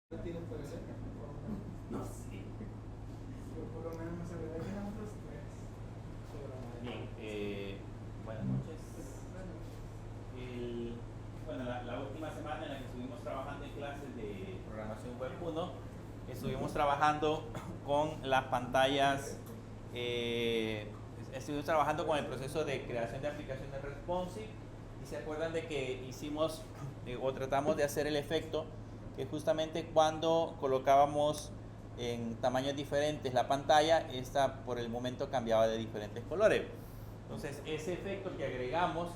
tienen por el No sé. Yo por lo menos me sabía que eran otros tres. Bien, buenas noches. Bueno, la última semana en la que estuvimos trabajando en clases de programación web 1, estuvimos trabajando con las pantallas, estuvimos trabajando con el proceso de creación de aplicaciones responsive, y se acuerdan de que hicimos o tratamos de hacer el efecto que justamente cuando colocábamos en tamaños diferentes la pantalla, esta por el momento cambiaba de diferentes colores. Entonces ese efecto que agregamos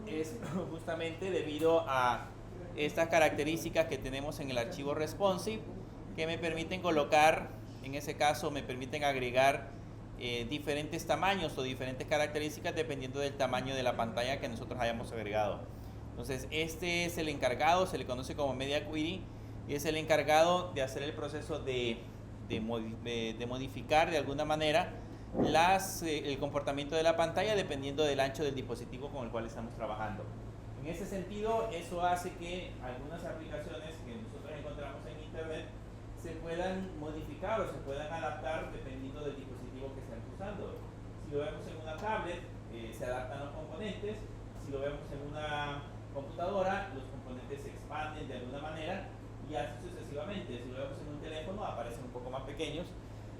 es justamente debido a estas características que tenemos en el archivo responsive, que me permiten colocar, en ese caso me permiten agregar diferentes tamaños o diferentes características dependiendo del tamaño de la pantalla que nosotros hayamos agregado. Entonces este es el encargado, se le conoce como Media Query, y es el encargado de hacer el proceso de modificar de alguna manera el comportamiento de la pantalla dependiendo del ancho del dispositivo con el cual estamos trabajando. En ese sentido, eso hace que algunas aplicaciones que nosotros encontramos en internet se puedan modificar o se puedan adaptar dependiendo del dispositivo que estemos usando. Si lo vemos en una tablet, se adaptan los componentes. Si lo vemos en una computadora, los componentes se expanden de alguna manera, y así sucesivamente. Si lo vemos en un teléfono, aparecen un poco más pequeños.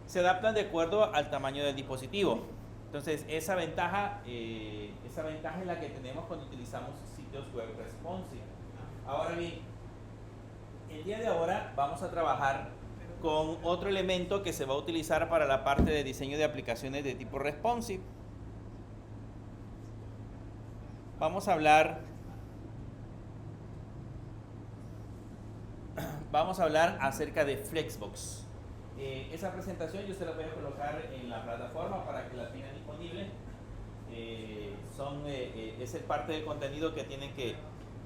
Se adaptan de acuerdo al tamaño del dispositivo. Entonces, esa ventaja es la que tenemos cuando utilizamos sitios web responsive. Ahora bien, el día de ahora vamos a trabajar con otro elemento que se va a utilizar para la parte de diseño de aplicaciones de tipo responsive. Vamos a hablar acerca de Flexbox. Esa presentación yo se la voy a colocar en la plataforma para que la tengan disponible. Es el parte del contenido que tienen que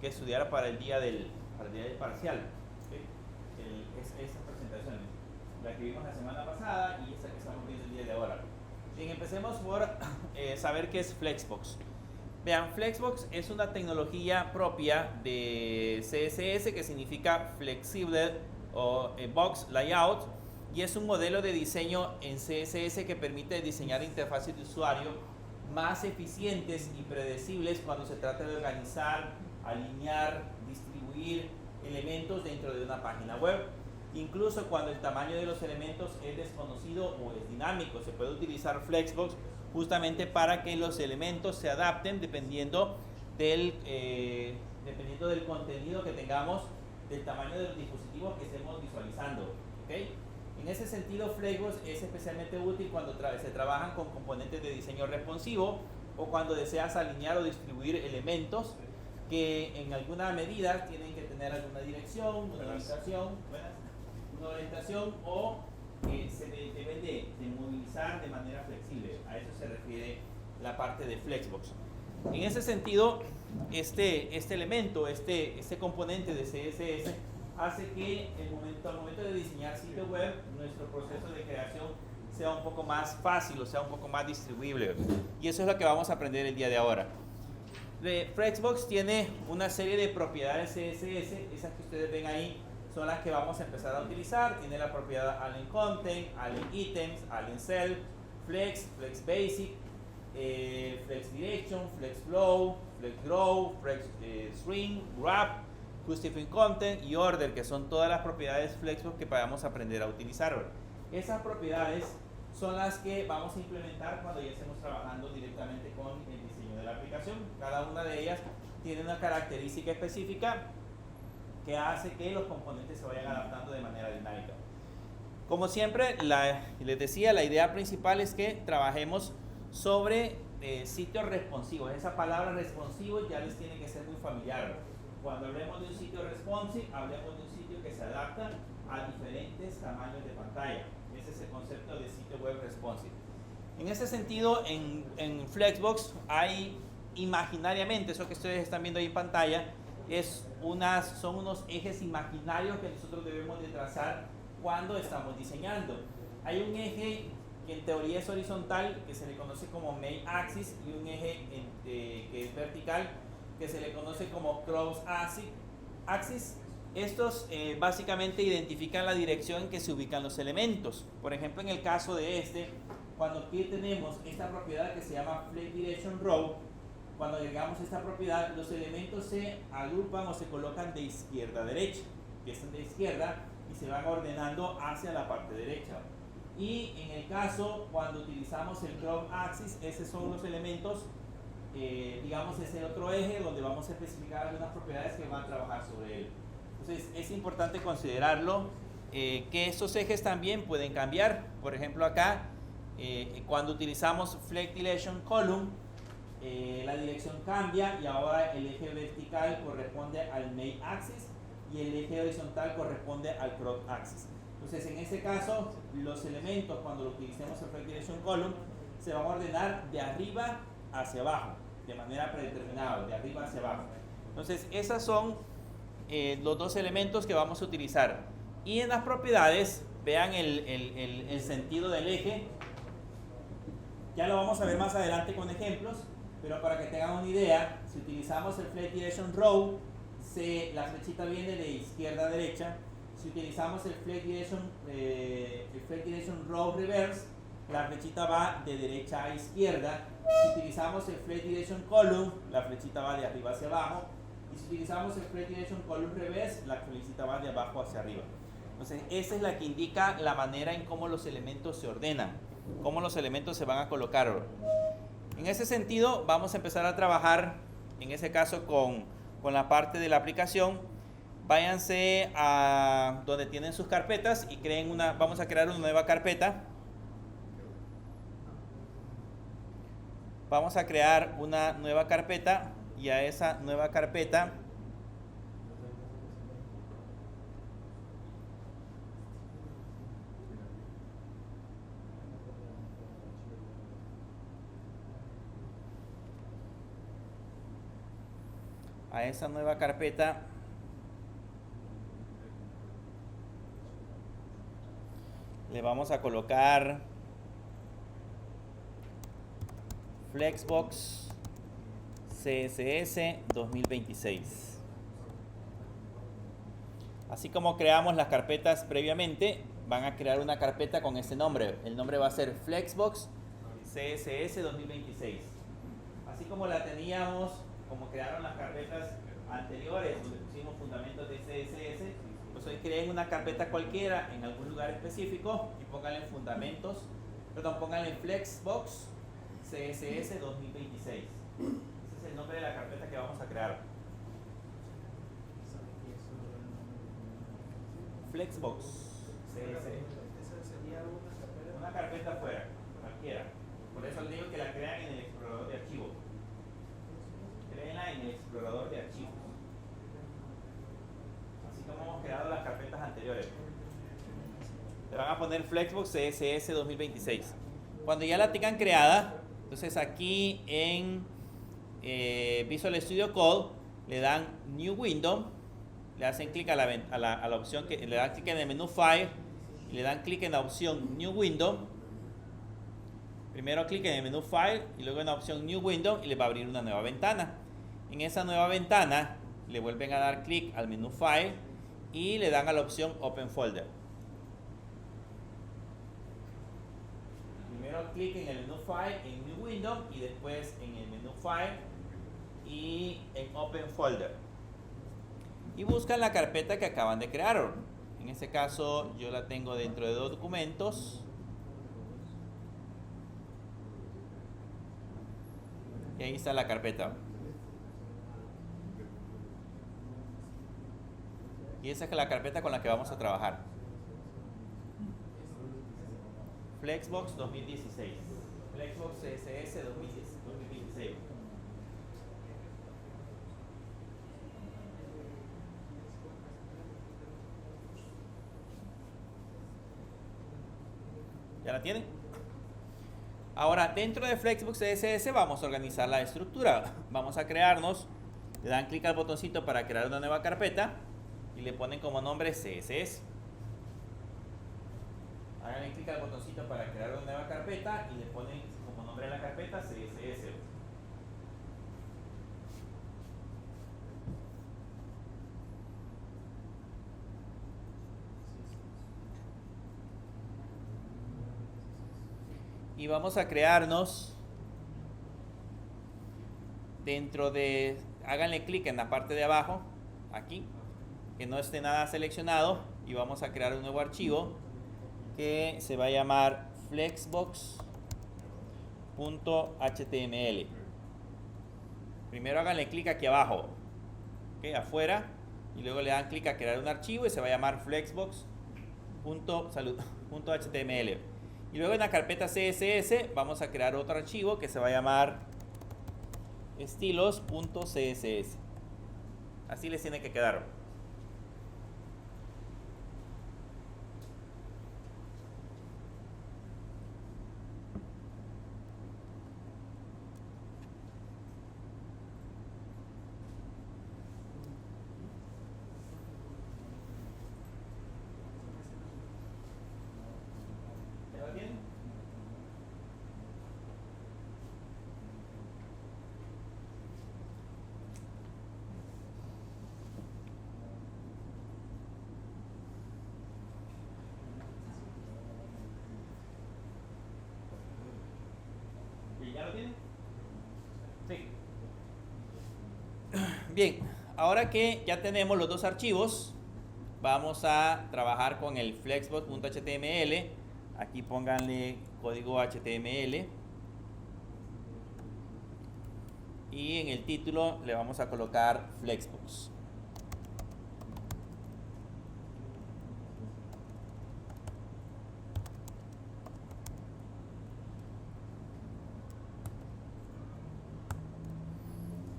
estudiar para el día del parcial. ¿Okay? Esas presentaciones, la que vimos la semana pasada y esta que estamos viendo el día de ahora. Bien, empecemos por saber qué es Flexbox. Vean, Flexbox es una tecnología propia de CSS que significa Flexible o Box Layout, y es un modelo de diseño en CSS que permite diseñar interfaces de usuario más eficientes y predecibles cuando se trata de organizar, alinear, distribuir elementos dentro de una página web. Incluso cuando el tamaño de los elementos es desconocido o es dinámico, se puede utilizar Flexbox justamente para que los elementos se adapten dependiendo del contenido que tengamos, del tamaño de los dispositivos que estemos visualizando. ¿Okay? En ese sentido, Flexbox es especialmente útil cuando se trabajan con componentes de diseño responsivo o cuando deseas alinear o distribuir elementos que en alguna medida tienen que tener alguna dirección, una orientación o se deben de movilizar de manera flexible. A eso se refiere la parte de Flexbox. En ese sentido, este elemento, este componente de CSS hace que al momento de diseñar sitio web, nuestro proceso de creación sea un poco más fácil o sea un poco más distribuible. Y eso es lo que vamos a aprender el día de ahora. Flexbox tiene una serie de propiedades CSS, esas que ustedes ven ahí son las que vamos a empezar a utilizar. Tiene la propiedad Align Content, Align Items, Align Cell, Flex, Flex Basic, Flex Direction, Flex Flow, Flex Grow, Flex String, Wrap, Justifying Content y Order, que son todas las propiedades Flexbox que vamos a aprender a utilizar. Esas propiedades son las que vamos a implementar cuando ya estemos trabajando directamente con el diseño de la aplicación. Cada una de ellas tiene una característica específica que hace que los componentes se vayan adaptando de manera dinámica. Como siempre, les decía, la idea principal es que trabajemos sobre sitios responsivos. Esa palabra responsivo ya les tiene que ser muy familiar. Cuando hablemos de un sitio responsive, hablemos de un sitio que se adapta a diferentes tamaños de pantalla. Ese es el concepto de sitio web responsive. En ese sentido, en Flexbox hay imaginariamente, eso que ustedes están viendo ahí en pantalla, son unos ejes imaginarios que nosotros debemos de trazar cuando estamos diseñando. Hay un eje que en teoría es horizontal, que se le conoce como main axis, y un eje que es vertical, que se le conoce como cross axis, Estos básicamente identifican la dirección en que se ubican los elementos. Por ejemplo, en el caso de este, cuando aquí tenemos esta propiedad que se llama Flex Direction Row, cuando agregamos esta propiedad, los elementos se agrupan o se colocan de izquierda a derecha. Empiezan de izquierda y se van ordenando hacia la parte derecha. Y en el caso, cuando utilizamos el crop axis, esos son los elementos, digamos, es el otro eje donde vamos a especificar algunas propiedades que van a trabajar sobre él. Entonces, es importante considerarlo, que estos ejes también pueden cambiar. Por ejemplo, acá, cuando utilizamos Flex Direction Column, la dirección cambia y ahora el eje vertical corresponde al main axis y el eje horizontal corresponde al crop axis. Entonces, en este caso, los elementos, cuando lo utilicemos en Flex Direction Column, se van a ordenar de arriba hacia abajo, de manera predeterminada, de arriba hacia abajo. Entonces, esos son los dos elementos que vamos a utilizar. Y en las propiedades, vean el sentido del eje. Ya lo vamos a ver más adelante con ejemplos, pero para que tengan una idea, si utilizamos el Flex Direction Row, la flechita viene de izquierda a derecha. Si utilizamos el Flex Direction Row Reverse, la flechita va de derecha a izquierda. Si utilizamos el Flex Direction Column, la flechita va de arriba hacia abajo. Y si utilizamos el Flex Direction Column Reverse, la flechita va de abajo hacia arriba. Entonces, esa es la que indica la manera en cómo los elementos se ordenan, cómo los elementos se van a colocar. En ese sentido, vamos a empezar a trabajar, en ese caso, con la parte de la aplicación. Váyanse a donde tienen sus carpetas y vamos a crear una nueva carpeta. Vamos a crear una nueva carpeta y a esa nueva carpeta le vamos a colocar Flexbox CSS 2026. Así como creamos las carpetas previamente, van a crear una carpeta con este nombre. El nombre va a ser Flexbox CSS 2026. Así como la teníamos, como crearon las carpetas anteriores, donde pusimos fundamentos de CSS, pues hoy creen una carpeta cualquiera en algún lugar específico y pónganle pónganle Flexbox CSS 2026. Ese es el nombre de la carpeta que vamos a crear. Flexbox CSS. Una carpeta afuera, cualquiera. Por eso les digo que la crean en el explorador de archivos. Créenla en el explorador de archivos. Así como hemos creado las carpetas anteriores. Le van a poner Flexbox CSS 2026. Cuando ya la tengan creada, entonces aquí en Visual Studio Code le dan New Window, le hacen clic a la opción que le dan clic en el menú File y le dan clic en la opción New Window. Primero clic en el menú File y luego en la opción New Window y le va a abrir una nueva ventana. En esa nueva ventana le vuelven a dar clic al menú File y le dan a la opción Open Folder. Primero clic en el menú File, en New Window y después en el menú File y en Open Folder. Y buscan la carpeta que acaban de crear. En este caso yo la tengo dentro de documentos. Y ahí está la carpeta. Y esa es la carpeta con la que vamos a trabajar. Flexbox 2016. Flexbox CSS 2016. ¿Ya la tienen? Ahora, dentro de Flexbox CSS vamos a organizar la estructura. Vamos a crearnos, le dan clic al botoncito para crear una nueva carpeta y le ponen como nombre CSS. Hagan clic al botoncito para crear una nueva carpeta y le ponen como nombre de la carpeta CSS. y vamos a crearnos dentro de, háganle clic en la parte de abajo, aquí, que no esté nada seleccionado, y vamos a crear un nuevo archivo que se va a llamar flexbox.html. Primero háganle clic aquí abajo, ¿okay? Afuera, y luego le dan clic a crear un archivo y se va a llamar flexbox.html. Y luego en la carpeta CSS vamos a crear otro archivo que se va a llamar estilos.css. Así les tiene que quedar. ¿Ya va bien? ¿Ya lo tienen? Sí. Bien, ahora que ya tenemos los dos archivos, vamos a trabajar con el flexbox.html. Aquí pónganle código HTML. Y en el título le vamos a colocar Flexbox.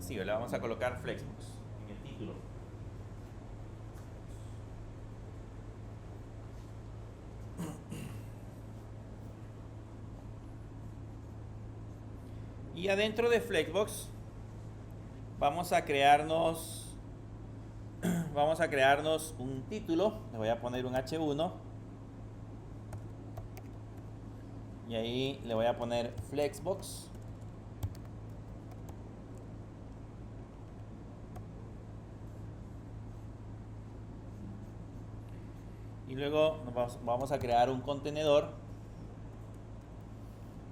Sí, le vamos a colocar Flexbox en el título. Y adentro de Flexbox vamos a crearnos un título. Le voy a poner un H1 y ahí le voy a poner Flexbox. Y luego vamos a crear un contenedor.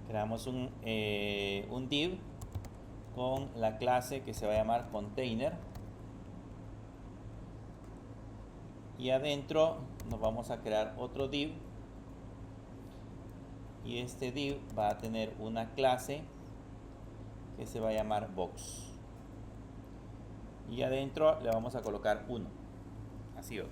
Creamos un div con la clase que se va a llamar container. Y adentro nos vamos a crear otro div. Y este div va a tener una clase que se va a llamar box. Y adentro le vamos a colocar 1. Así va.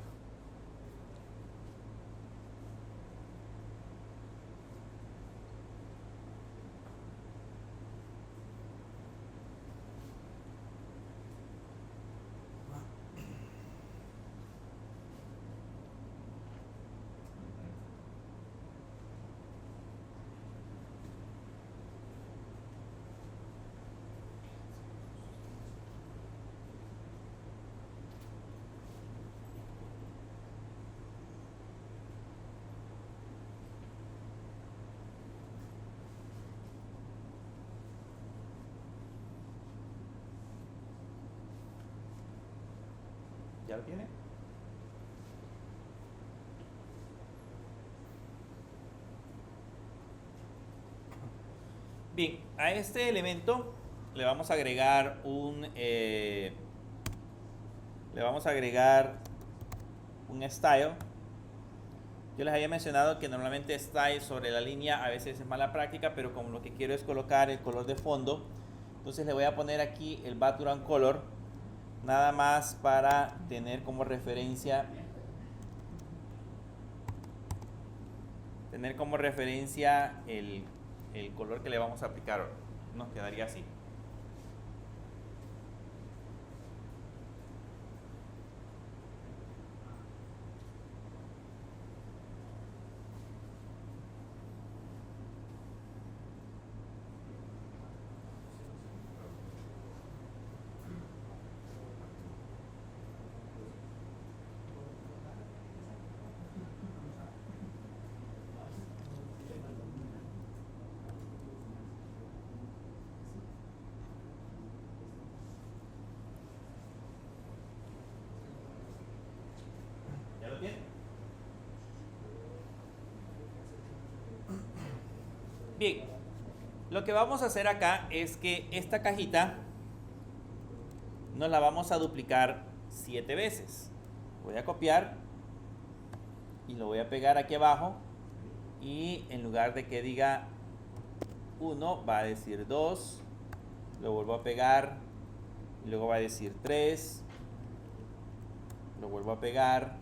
¿Ya lo tiene? Bien, a este elemento le vamos a agregar un style. Yo les había mencionado que normalmente style sobre la línea a veces es mala práctica, pero como lo que quiero es colocar el color de fondo, entonces le voy a poner aquí el background color, nada más para tener como referencia el color que le vamos a aplicar. Nos quedaría así. Bien, lo que vamos a hacer acá es que esta cajita nos la vamos a duplicar 7 veces. Voy a copiar y lo voy a pegar aquí abajo, y en lugar de que diga 1 va a decir 2, lo vuelvo a pegar y luego va a decir 3, lo vuelvo a pegar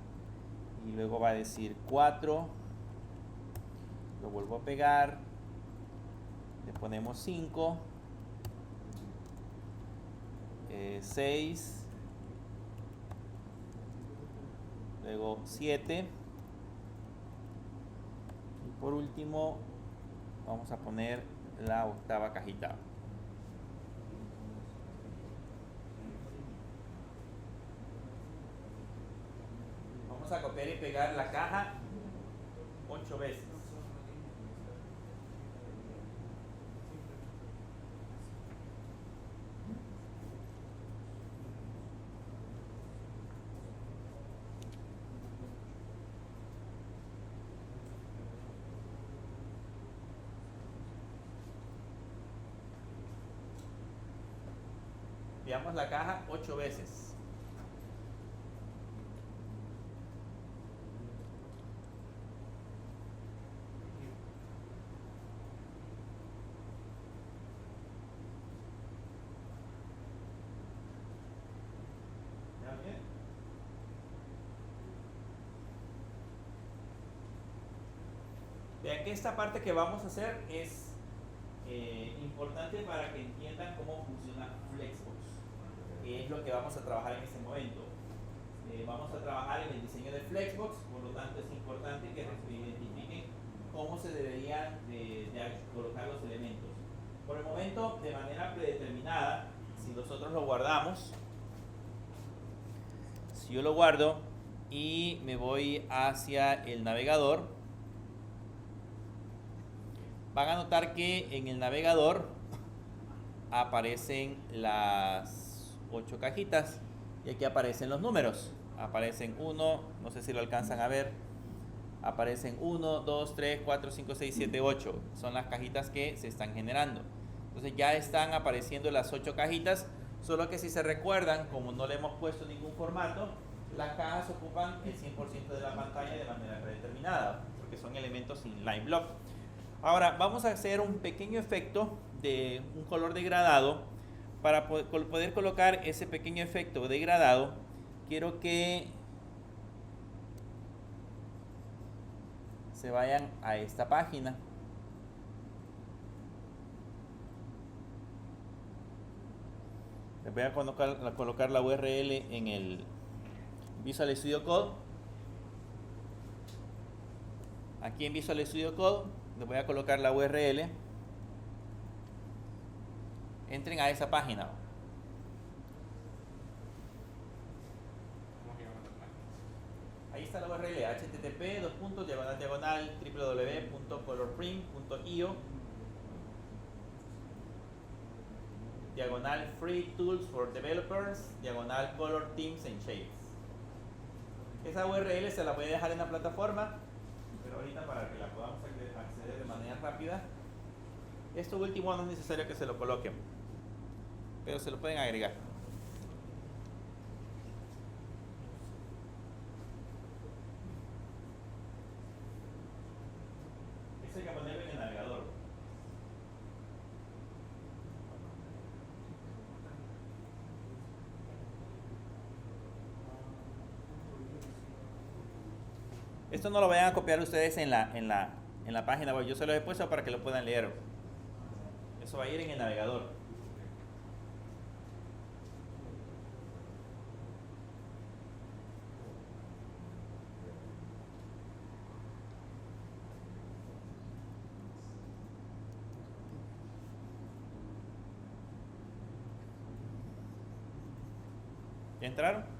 y luego va a decir 4, lo vuelvo a pegar, le ponemos 5, 6, luego 7, y por último vamos a poner la octava cajita. Vamos a copiar y pegar la caja 8 veces. Veamos la caja 8 veces. ¿Ya bien? Vean que esta parte que vamos a hacer es importante para que entiendan cómo funciona Flexbox, que es lo que vamos a trabajar en este momento. Vamos a trabajar en el diseño de Flexbox, por lo tanto es importante que identifiquen cómo se deberían de colocar los elementos. Por el momento, de manera predeterminada, si nosotros lo guardamos, si yo lo guardo y me voy hacia el navegador, van a notar que en el navegador aparecen las 8 cajitas y aquí aparecen los números. Aparecen 1, no sé si lo alcanzan a ver, aparecen 1, 2, 3, 4, 5, 6, 7, 8. Son las cajitas que se están generando. Entonces ya están apareciendo las 8 cajitas, solo que si se recuerdan, como no le hemos puesto ningún formato, las cajas ocupan el 100% de la pantalla de manera predeterminada, porque son elementos inline block. Ahora vamos a hacer un pequeño efecto de un color degradado. Para poder colocar ese pequeño efecto degradado, quiero que se vayan a esta página. Les voy a colocar la URL en el Visual Studio Code. Aquí en Visual Studio Code les voy a colocar la URL. Entren a esa página. Ahí está la URL, http://www.colorprint.io /free tools for developers /color themes and shapes. Esa URL se la voy a dejar en la plataforma, pero ahorita para que la podamos acceder de manera rápida. Esto último no es necesario que se lo coloquen, pero se lo pueden agregar. Eso hay que ponerlo en el navegador. Esto no lo vayan a copiar ustedes en la página web. Yo se lo he puesto para que lo puedan leer. Eso va a ir en el navegador. ¿Ya entraron?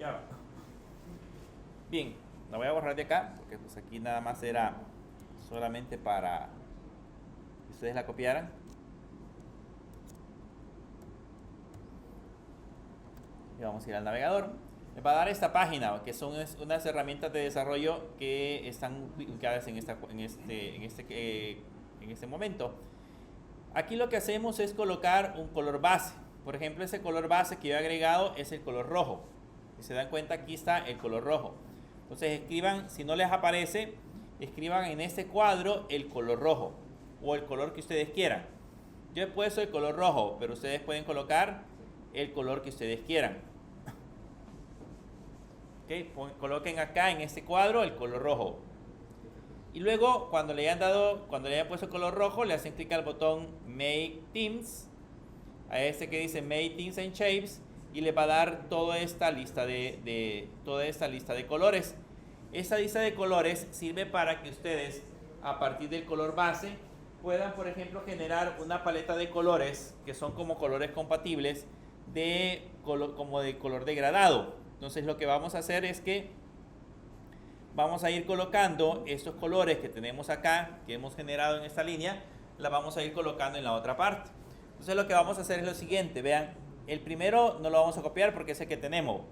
Ya. Bien, la voy a borrar de acá porque pues aquí nada más era solamente para que ustedes la copiaran. Y vamos a ir al navegador. Me va a dar esta página, que son unas herramientas de desarrollo que están ubicadas en este momento. Aquí lo que hacemos es colocar un color base. Por ejemplo, ese color base que yo he agregado es el color rojo. Si se dan cuenta, aquí está el color rojo. Entonces escriban, si no les aparece, escriban en este cuadro el color rojo o el color que ustedes quieran. Yo he puesto el color rojo, pero ustedes pueden colocar el color que ustedes quieran. Okay, coloquen acá en este cuadro el color rojo. Y luego, cuando le hayan puesto el color rojo, le hacen clic al botón Make Themes, a este que dice Make Themes and Shapes, y le va a dar toda esta lista de colores. Esta lista de colores sirve para que ustedes, a partir del color base, puedan, por ejemplo, generar una paleta de colores que son como colores compatibles como de color degradado. Entonces lo que vamos a hacer es que vamos a ir colocando estos colores que tenemos acá, que hemos generado en esta línea, la vamos a ir colocando en la otra parte. Entonces lo que vamos a hacer es lo siguiente, vean, el primero no lo vamos a copiar porque es el que tenemos.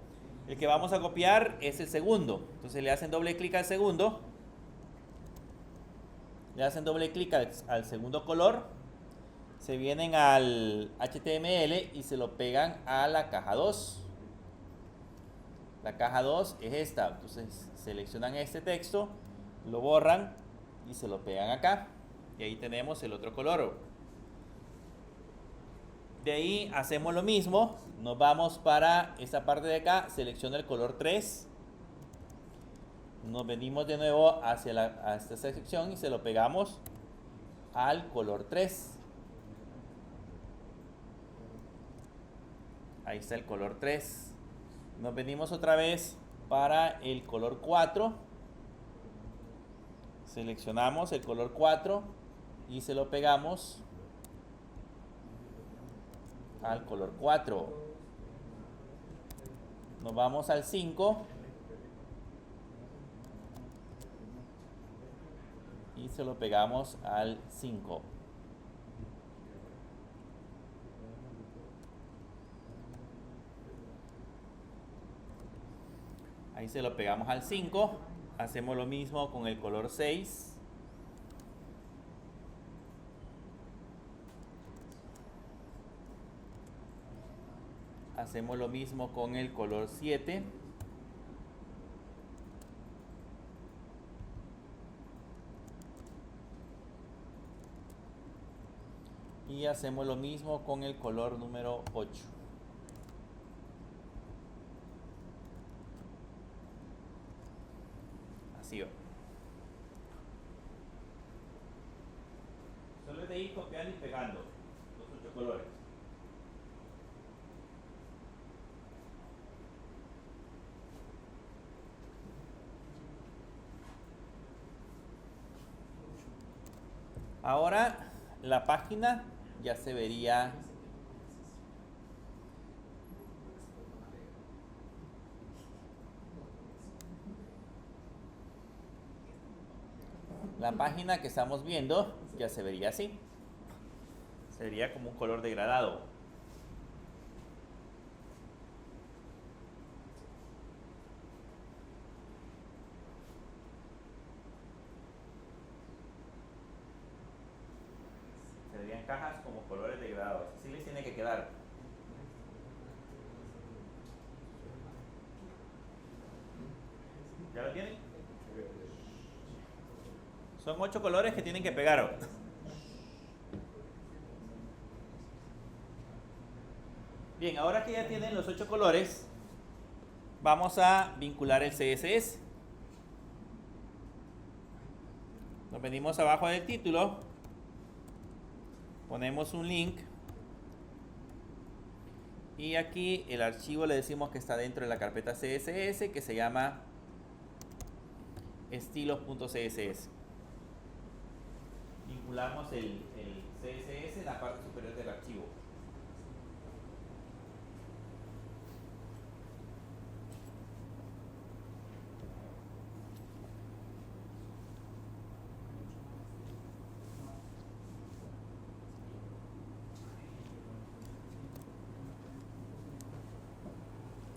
El que vamos a copiar es el segundo. Entonces le hacen doble clic al segundo. Le hacen doble clic al segundo color. Se vienen al HTML y se lo pegan a la caja 2. La caja 2 es esta. Entonces seleccionan este texto, lo borran y se lo pegan acá. Y ahí tenemos el otro color. De ahí hacemos lo mismo, nos vamos para esta parte de acá, selecciona el color 3, nos venimos de nuevo hacia esta sección y se lo pegamos al color 3. Ahí está el color 3. Nos venimos otra vez para el color 4, seleccionamos el color 4 y se lo pegamos al color 4. Nos vamos al 5 y se lo pegamos al 5. Ahí se lo pegamos al 5. Hacemos lo mismo con el color 6. Hacemos lo mismo con el color 7. Y hacemos lo mismo con el color número 8. Así va. Solo es de ir copiando y pegando los 8 colores. Ahora la página ya se vería que estamos viendo ya se vería así. Sería como un color degradado. Serían cajas como colores degradados. Así les tiene que quedar. ¿Ya lo tienen? Son 8 colores que tienen que pegar. Bien, ahora que ya tienen los 8 colores, vamos a vincular el CSS. Nos venimos abajo del título, ponemos un link y aquí el archivo le decimos que está dentro de la carpeta CSS que se llama estilos.css. Vinculamos el CSS en la parte superior del archivo.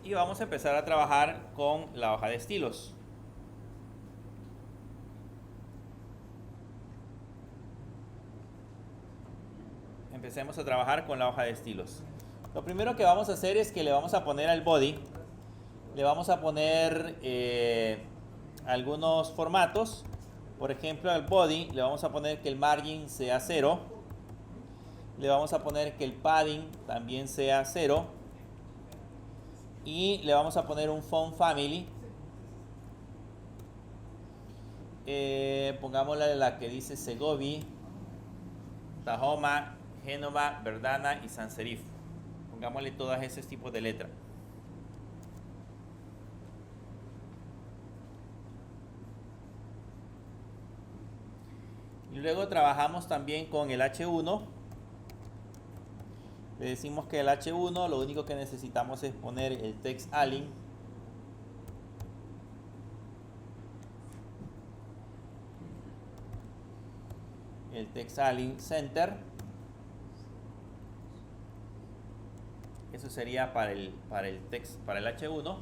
Y vamos a empezar a trabajar con la hoja de estilos. Empecemos a trabajar con la hoja de estilos. Lo primero que vamos a hacer es que le vamos a poner al body, le vamos a poner algunos formatos. Por ejemplo, al body le vamos a poner que el margin sea 0. Le vamos a poner que el padding también sea 0. Y le vamos a poner un font family. Pongámosle la que dice Segovia, Tahoma, Génova, Verdana y Sans Serif. Pongámosle todos esos tipos de letras. Y luego trabajamos también con el H1. Le decimos que el H1 lo único que necesitamos es poner el text align. El text align center. Eso sería para el H1.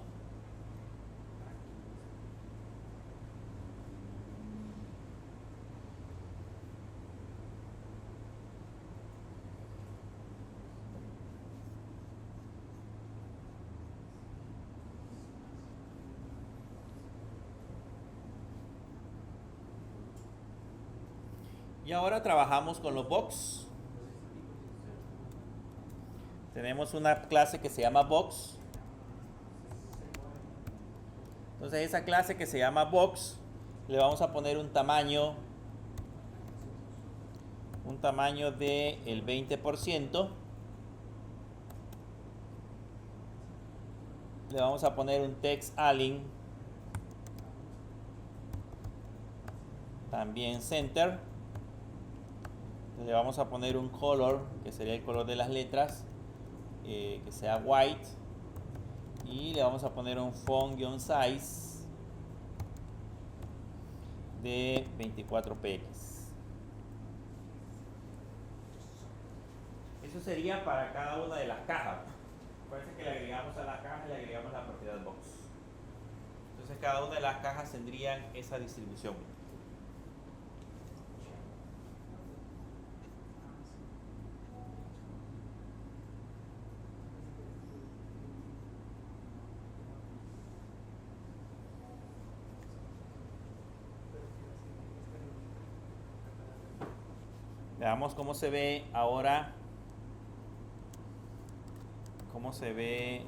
Y ahora trabajamos con los box. Tenemos una clase que se llama box. Entonces esa clase que se llama box le vamos a poner un tamaño del 20%. Le vamos a poner un text align también center. Le vamos a poner un color que sería el color de las letras, que sea white, y le vamos a poner un font-size de 24 px. Eso sería para cada una de las cajas. Parece que le agregamos a las cajas, le agregamos la propiedad box. Entonces cada una de las cajas tendrían esa distribución. Veamos cómo se ve ahora, cómo se ve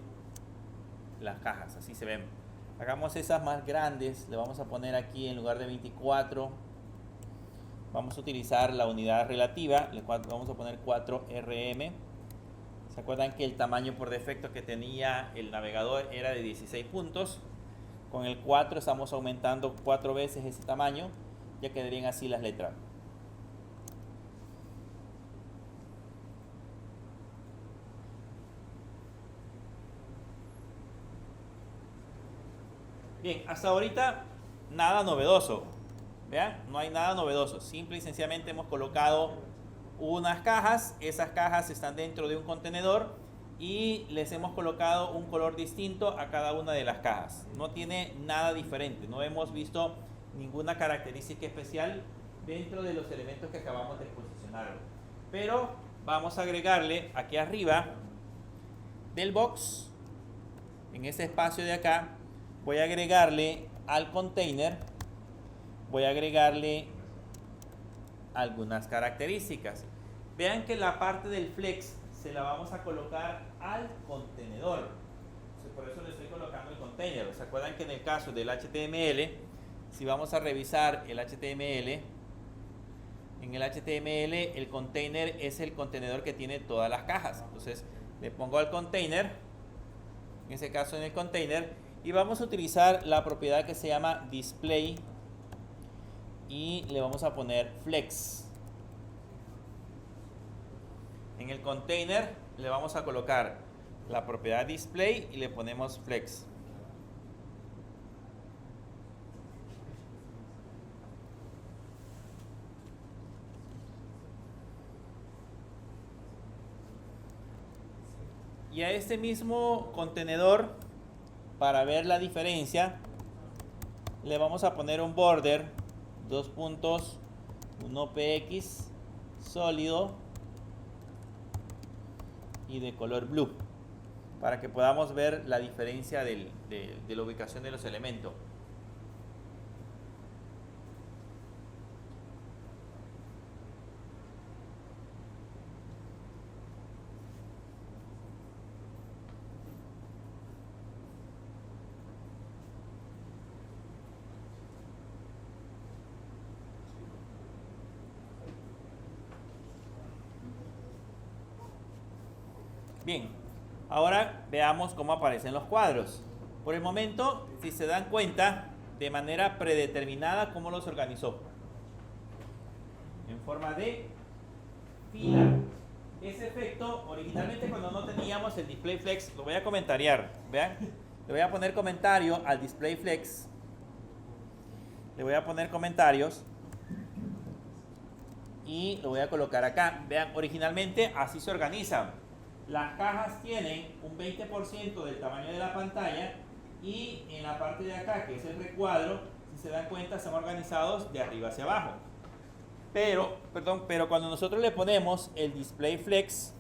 las cajas, así se ven. Hagamos esas más grandes, le vamos a poner aquí en lugar de 24, vamos a utilizar la unidad relativa, le vamos a poner 4rm. ¿Se acuerdan que el tamaño por defecto que tenía el navegador era de 16 puntos? Con el 4 estamos aumentando 4 veces ese tamaño, ya quedarían así las letras. Bien, hasta ahorita nada novedoso. ¿Vean? No hay nada novedoso. Simple y sencillamente hemos colocado unas cajas. Esas cajas están dentro de un contenedor y les hemos colocado un color distinto a cada una de las cajas. No tiene nada diferente. No hemos visto ninguna característica especial dentro de los elementos que acabamos de posicionar. Pero vamos a agregarle aquí arriba del box, en ese espacio de acá, voy a agregarle al container, voy a agregarle algunas características. Vean que la parte del flex se la vamos a colocar al contenedor. Por eso le estoy colocando el container. ¿Se acuerdan que en el caso del HTML, si vamos a revisar el HTML, en el HTML el container es el contenedor que tiene todas las cajas? Entonces le pongo al container, en ese caso en el container, y vamos a utilizar la propiedad que se llama display y le vamos a poner flex. En el container le vamos a colocar la propiedad display y le ponemos flex. Y a este mismo contenedor para ver la diferencia, le vamos a poner un border, 2 puntos, un OPX sólido y de color blue, para que podamos ver la diferencia de la ubicación de los elementos. Bien, ahora veamos cómo aparecen los cuadros. Por el momento, si se dan cuenta, de manera predeterminada, ¿cómo los organizó? En forma de fila. Ese efecto, originalmente cuando no teníamos el display flex, lo voy a comentariar, vean, le voy a poner comentario al display flex, le voy a poner comentarios y lo voy a colocar acá. Vean, originalmente así se organizan. Las cajas tienen un 20% del tamaño de la pantalla y en la parte de acá, que es el recuadro, si se dan cuenta, están organizados de arriba hacia abajo. Pero cuando nosotros le ponemos el display flex,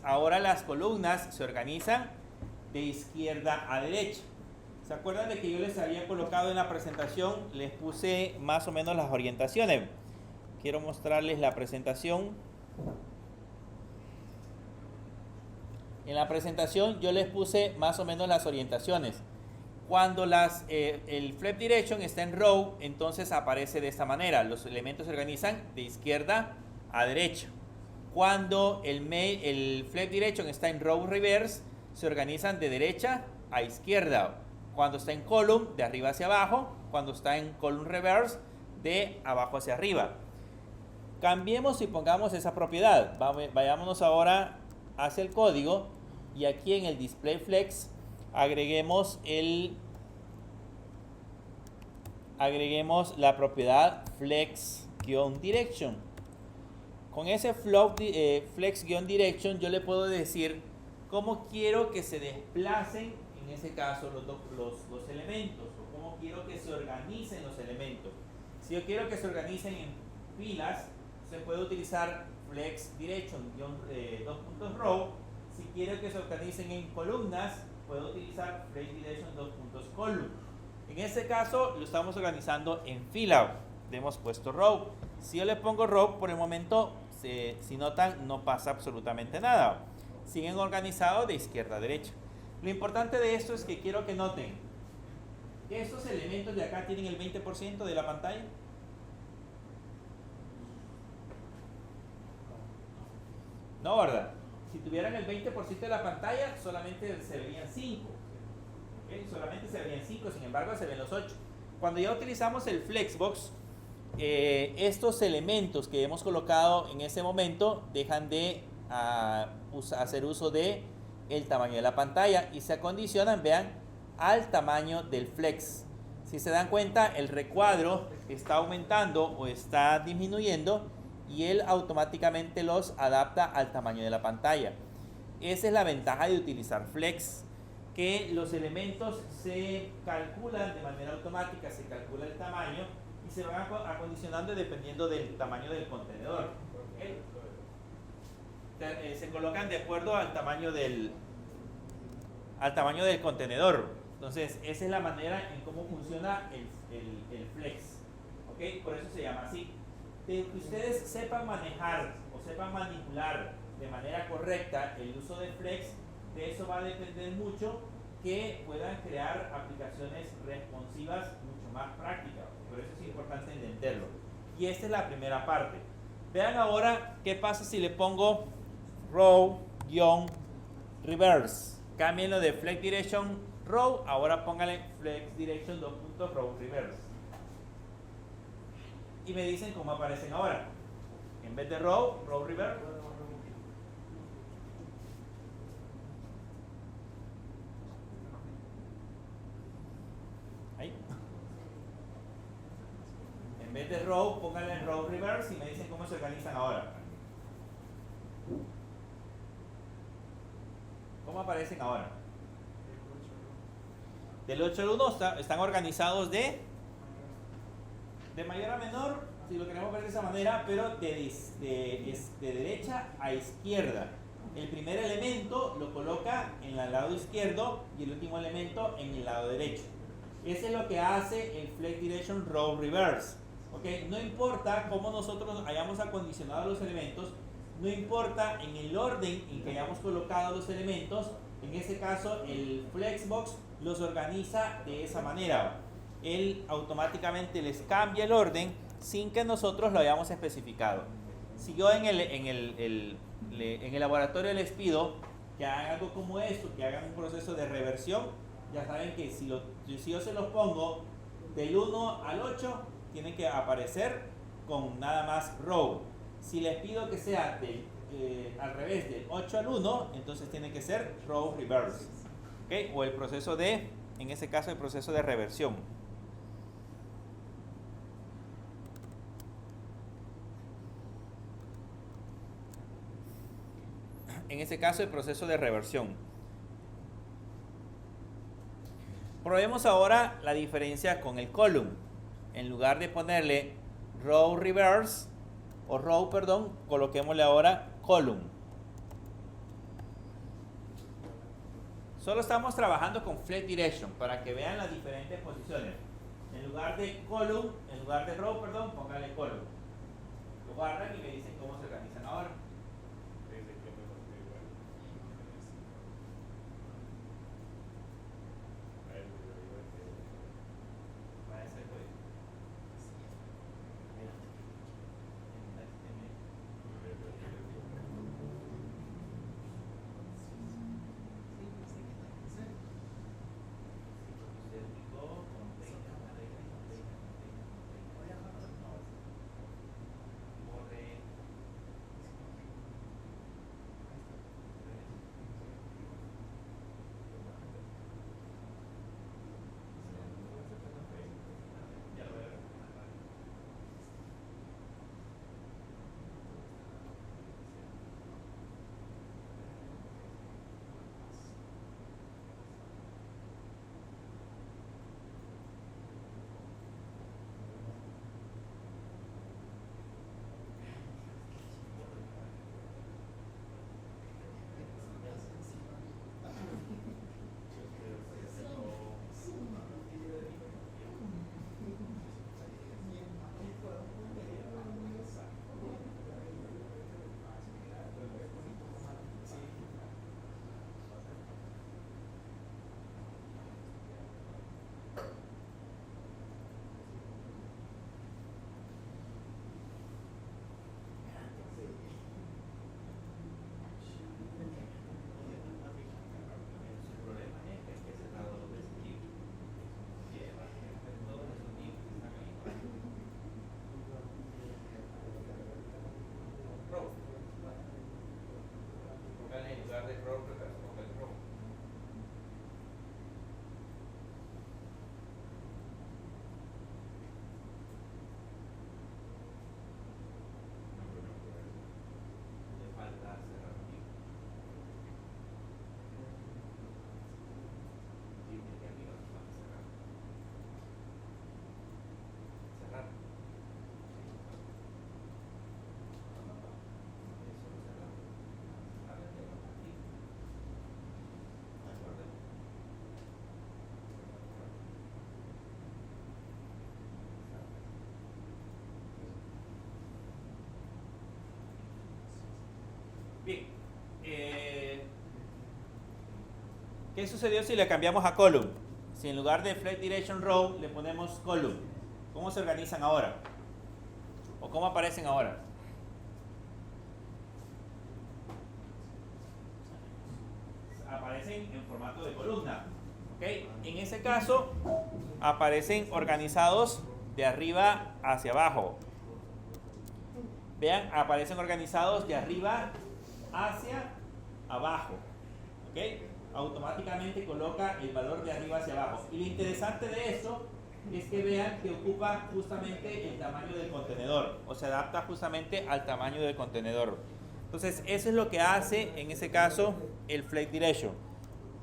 ahora las columnas se organizan de izquierda a derecha. ¿Se acuerdan de que yo les había colocado en la presentación? Les puse más o menos las orientaciones. Quiero mostrarles la presentación. En la presentación yo les puse más o menos las orientaciones. Cuando el flip direction está en row, entonces aparece de esta manera. Los elementos se organizan de izquierda a derecha. Cuando el flip direction está en row reverse, se organizan de derecha a izquierda. Cuando está en column, de arriba hacia abajo. Cuando está en column reverse, de abajo hacia arriba. Cambiemos y pongamos esa propiedad. Vayámonos ahora hacia el código y aquí en el display flex agreguemos la propiedad flex-direction. Con ese flex-direction yo le puedo decir cómo quiero que se desplacen, en ese caso, los elementos, o cómo quiero que se organicen los elementos. Si yo quiero que se organicen en filas, se puede utilizar flex direction row. Si quiero que se organicen en columnas, puedo utilizar flex direction column. En este caso lo estamos organizando en fila. Le hemos puesto row. Si yo le pongo row, por el momento, si notan, no pasa absolutamente nada. Siguen organizados de izquierda a derecha. Lo importante de esto es que quiero que noten que estos elementos de acá tienen el 20% de la pantalla. No, ¿verdad? Si tuvieran el 20% de la pantalla, solamente se verían 5. ¿Okay? Solamente se verían 5, sin embargo se ven los 8. Cuando ya utilizamos el Flexbox, estos elementos que hemos colocado en ese momento dejan de hacer uso de el tamaño de la pantalla y se acondicionan, vean, al tamaño del flex. Si se dan cuenta, el recuadro está aumentando o está disminuyendo y él automáticamente los adapta al tamaño de la pantalla. Esa es la ventaja de utilizar flex, que los elementos se calculan de manera automática, se calcula el tamaño y se van acondicionando dependiendo del tamaño del contenedor. ¿Okay? Se colocan de acuerdo al tamaño del contenedor. Entonces, esa es la manera en cómo funciona el flex. ¿Okay? Por eso se llama así. De que ustedes sepan manejar o sepan manipular de manera correcta el uso de flex, de eso va a depender mucho que puedan crear aplicaciones responsivas mucho más prácticas. Por eso es importante entenderlo. Y esta es la primera parte. Vean ahora qué pasa si le pongo row-reverse. Cámbienlo de flex direction row, ahora póngale flex direction row reverse. Y me dicen cómo aparecen ahora. En vez de row reverse. Ahí. En vez de row, pónganle row reverse y me dicen cómo se organizan ahora. aparecen ahora? Del 8 al 1 están organizados de mayor a menor, si lo queremos ver de esa manera, pero de derecha a izquierda. El primer elemento lo coloca en el lado izquierdo y el último elemento en el lado derecho. Eso es lo que hace el Flex Direction Row Reverse. ¿Okay? No importa cómo nosotros hayamos acondicionado los elementos, no importa en el orden en que hayamos colocado los elementos, en este caso el Flexbox los organiza de esa manera. Él automáticamente les cambia el orden sin que nosotros lo hayamos especificado. Si yo en el laboratorio les pido que hagan algo como esto, que hagan un proceso de reversión, ya saben que si yo se los pongo del 1 al 8, tienen que aparecer con nada más row. Si les pido que sea al revés, del 8 al 1, entonces tiene que ser row reverse. ¿Okay? O el proceso en ese caso, el proceso de reversión. En ese caso, el proceso de reversión. Probemos ahora la diferencia con el column. En lugar de ponerle row reverse, o row, perdón, coloquémosle ahora column. Solo estamos trabajando con Flex Direction para que vean las diferentes posiciones. En lugar de column, en lugar de row, perdón, póngale column. Lo guardan y me dicen cómo se organizan ahora. Bien, ¿qué sucedió si le cambiamos a column? Si en lugar de Flex Direction Row le ponemos column, ¿cómo se organizan ahora? ¿O cómo aparecen ahora? Aparecen en formato de columna. ¿Okay? En ese caso, aparecen organizados de arriba hacia abajo. Vean, aparecen organizados de arriba hacia abajo. ¿Ok? Automáticamente coloca el valor de arriba hacia abajo. Y lo interesante de esto es que vean que ocupa justamente el tamaño del contenedor, o se adapta justamente al tamaño del contenedor. Entonces, eso es lo que hace en ese caso el Flex Direction.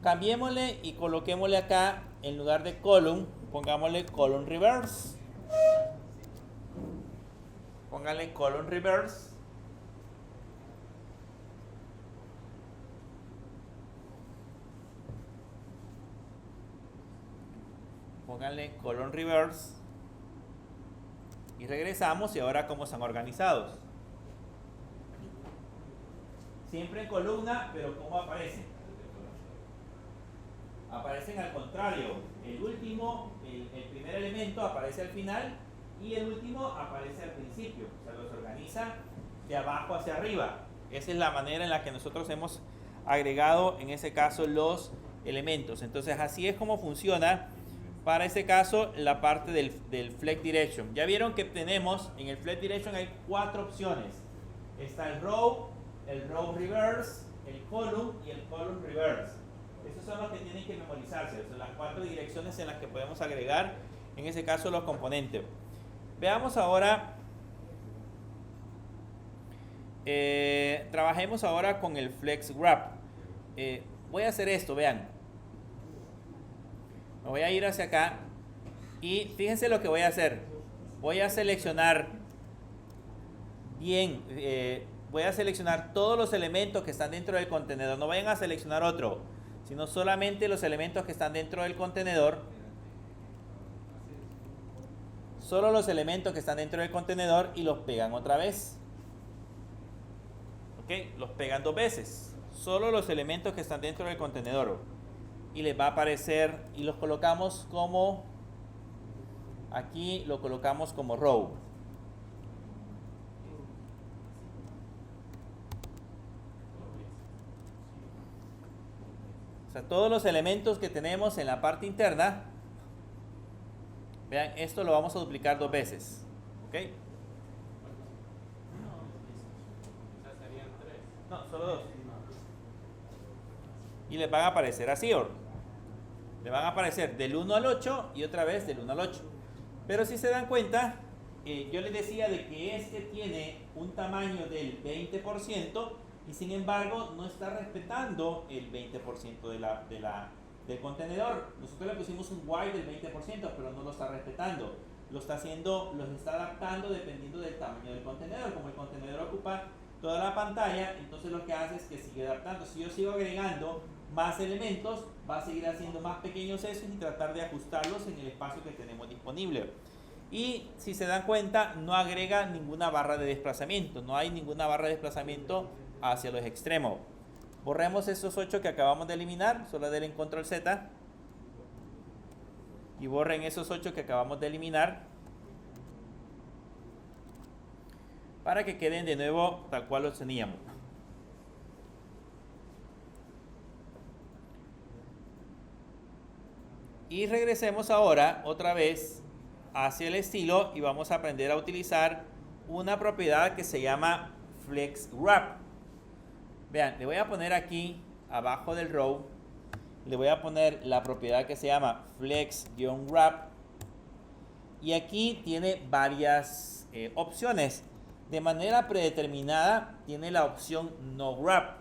Cambiémosle y coloquémosle acá, en lugar de column, pongámosle column reverse. Póngale column reverse. Pónganle column reverse. Y regresamos y ahora cómo están organizados. Siempre en columna, pero ¿cómo aparecen? Aparecen al contrario. El último, el primer elemento aparece al final y el último aparece al principio. O sea, los organiza de abajo hacia arriba. Esa es la manera en la que nosotros hemos agregado, en ese caso, los elementos. Entonces, así es como funciona, para este caso, la parte del Flex Direction. Ya vieron que tenemos, en el Flex Direction hay 4 opciones. Está el row reverse, el column y el column reverse. Esos son los que tienen que memorizarse. Son las 4 direcciones en las que podemos agregar, en ese caso, los componentes. Veamos ahora, trabajemos ahora con el Flex Wrap. Voy a hacer esto, vean. Me voy a ir hacia acá y fíjense lo que voy a hacer. Voy a seleccionar bien, voy a seleccionar todos los elementos que están dentro del contenedor. No vayan a seleccionar otro, sino solamente los elementos que están dentro del contenedor. Solo los elementos que están dentro del contenedor y los pegan otra vez. ¿Ok? Los pegan 2 veces. Solo los elementos que están dentro del contenedor. Y les va a aparecer, y los colocamos como, aquí lo colocamos como row. O sea, todos los elementos que tenemos en la parte interna, vean, esto lo vamos a duplicar 2 veces. ¿Ok? No, solo 2. Y les van a aparecer así, le van a aparecer del 1 al 8 y otra vez del 1 al 8. Pero si se dan cuenta, yo les decía de que este tiene un tamaño del 20% y sin embargo no está respetando el 20% del contenedor. Nosotros le pusimos un while del 20%, pero no lo está respetando. Los está adaptando dependiendo del tamaño del contenedor. Como el contenedor ocupa toda la pantalla, entonces lo que hace es que sigue adaptando. Si yo sigo agregando más elementos, va a seguir haciendo más pequeños esos y tratar de ajustarlos en el espacio que tenemos disponible. Y si se dan cuenta, no agrega ninguna barra de desplazamiento. No hay ninguna barra de desplazamiento hacia los extremos. Borremos esos 8 que acabamos de eliminar. Solo denle en control Z. Y borren esos 8 que acabamos de eliminar, para que queden de nuevo tal cual los teníamos. Y regresemos ahora otra vez hacia el estilo y vamos a aprender a utilizar una propiedad que se llama Flex Wrap. Vean, le voy a poner aquí abajo del row, le voy a poner la propiedad que se llama Flex-Wrap y aquí tiene varias opciones. De manera predeterminada tiene la opción No Wrap.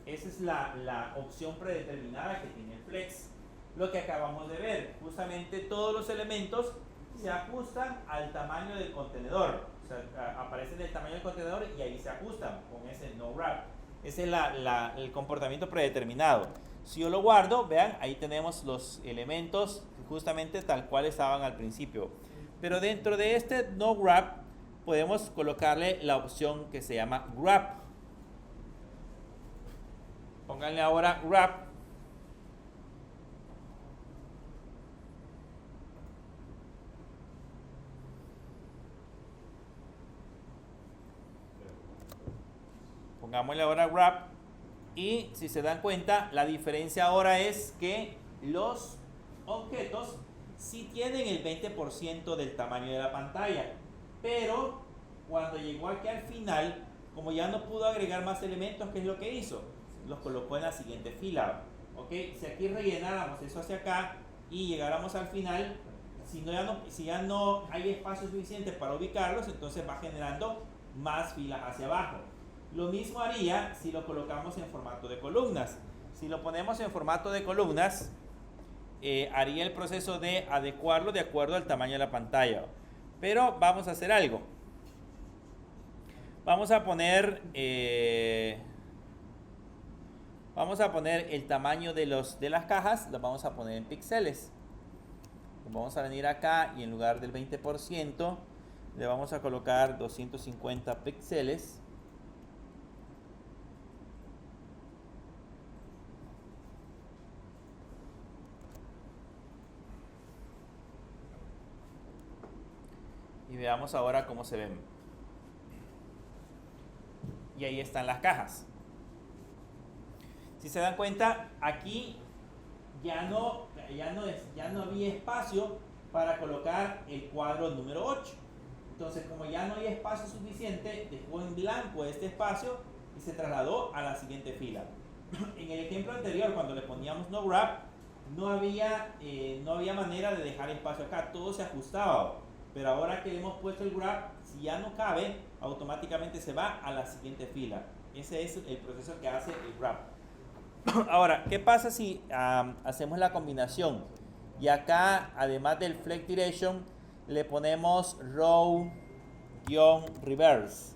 Esa es la opción predeterminada que tiene Flex. Lo que acabamos de ver, justamente todos los elementos se ajustan al tamaño del contenedor. O sea, aparecen del tamaño del contenedor y ahí se ajustan con ese No Wrap. Ese es el comportamiento predeterminado. Si yo lo guardo, vean, ahí tenemos los elementos justamente tal cual estaban al principio. Pero dentro de este No Wrap podemos colocarle la opción que se llama Wrap. Pónganle ahora Wrap. Pongámosle ahora Wrap. Y si se dan cuenta, la diferencia ahora es que los objetos sí tienen el 20% del tamaño de la pantalla. Pero cuando llegó aquí al final, como ya no pudo agregar más elementos, ¿qué es lo que hizo? Los colocó en la siguiente fila. ¿Ok? Si aquí rellenáramos eso hacia acá y llegáramos al final, si ya no hay espacio suficiente para ubicarlos, entonces va generando más filas hacia abajo. Lo mismo haría si lo colocamos en formato de columnas. Si lo ponemos en formato de columnas, haría el proceso de adecuarlo de acuerdo al tamaño de la pantalla. Pero vamos a hacer algo. Vamos a poner el tamaño de las cajas, lo vamos a poner en píxeles. Vamos a venir acá y en lugar del 20% le vamos a colocar 250 píxeles. Y veamos ahora cómo se ven. Y ahí están las cajas. Si se dan cuenta, aquí ya no había espacio para colocar el cuadro número 8. Entonces, como ya no hay espacio suficiente, dejó en blanco este espacio y se trasladó a la siguiente fila. En el ejemplo anterior, cuando le poníamos no wrap, no había manera de dejar espacio acá, todo se ajustaba. Pero ahora que le hemos puesto el wrap, si ya no cabe, automáticamente se va a la siguiente fila. Ese es el proceso que hace el wrap. Ahora, ¿qué pasa si hacemos la combinación? Y acá, además del flex direction, le ponemos row-reverse.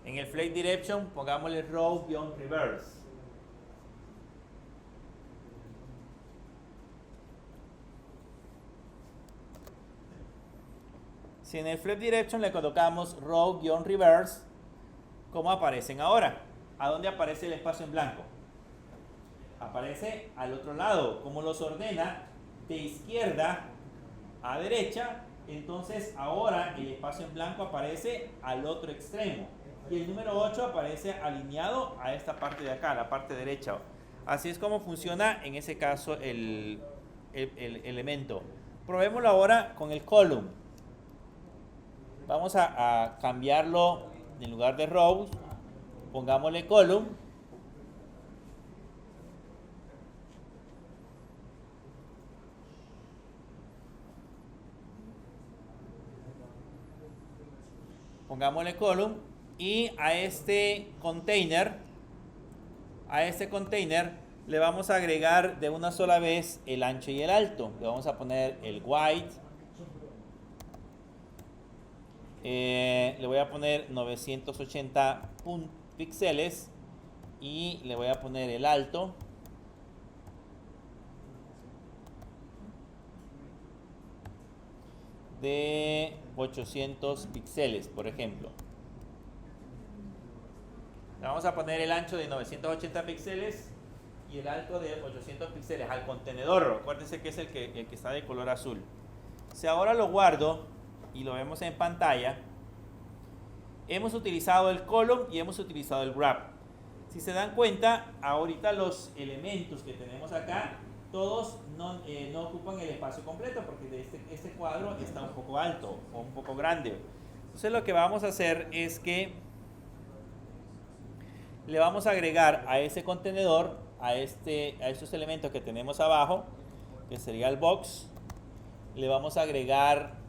En el flex direction, pongámosle row-reverse. Si en el flip direction le colocamos row-reverse, ¿cómo aparecen ahora? ¿A dónde aparece el espacio en blanco? Aparece al otro lado. Como los ordena de izquierda a derecha, entonces ahora el espacio en blanco aparece al otro extremo. Y el número 8 aparece alineado a esta parte de acá, la parte derecha. Así es como funciona en ese caso el elemento. Probémoslo ahora con el column. Vamos a cambiarlo en lugar de rows, pongámosle column. Pongámosle column y a este container le vamos a agregar de una sola vez el ancho y el alto. Le vamos a poner el white. Le voy a poner 980 píxeles y le voy a poner el alto de 800 píxeles, por ejemplo. Le vamos a poner el ancho de 980 píxeles y el alto de 800 píxeles al contenedor. Acuérdense que es el que está de color azul. Si ahora lo guardo y lo vemos en pantalla, hemos utilizado el column y hemos utilizado el wrap. Si se dan cuenta, ahorita los elementos que tenemos acá, todos no ocupan el espacio completo porque este cuadro está un poco alto o un poco grande. Entonces lo que vamos a hacer es que le vamos a agregar a ese contenedor, a estos elementos que tenemos abajo, que sería el box, le vamos a agregar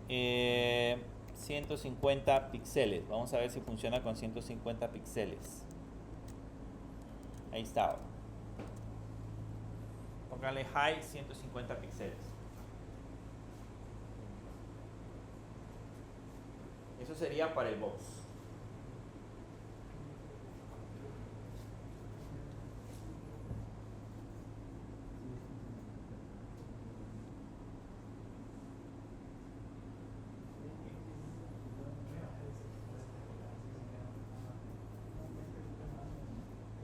150 píxeles. Vamos a ver si funciona con 150 píxeles. Ahí está. Póngale high 150 píxeles. Eso sería para el box.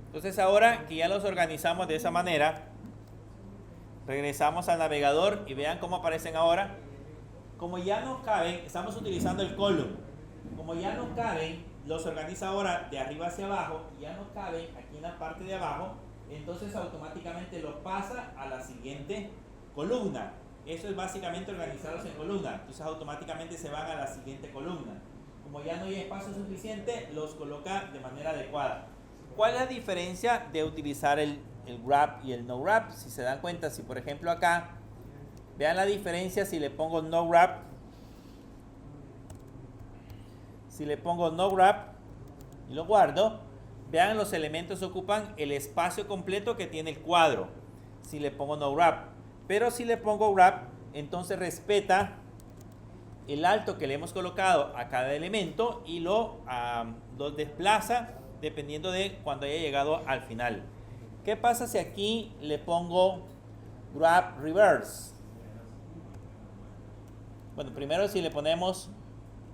Entonces ahora que ya los organizamos de esa manera, regresamos al navegador y vean cómo aparecen ahora. Como ya no caben, estamos utilizando el column. Como ya no caben, los organiza ahora de arriba hacia abajo, y ya no caben aquí en la parte de abajo, entonces automáticamente los pasa a la siguiente columna. Eso es básicamente organizarlos en columna. Entonces automáticamente se van a la siguiente columna. Como ya no hay espacio suficiente, los coloca de manera adecuada. ¿Cuál es la diferencia de utilizar el wrap y el no wrap? Si se dan cuenta, si por ejemplo acá, vean la diferencia si le pongo no wrap. Si le pongo no wrap, y lo guardo, vean, los elementos ocupan el espacio completo que tiene el cuadro si le pongo no wrap. Pero si le pongo wrap, entonces respeta el alto que le hemos colocado a cada elemento y lo desplaza dependiendo de cuando haya llegado al final. ¿Qué pasa si aquí le pongo wrap reverse? Bueno, primero si le ponemos,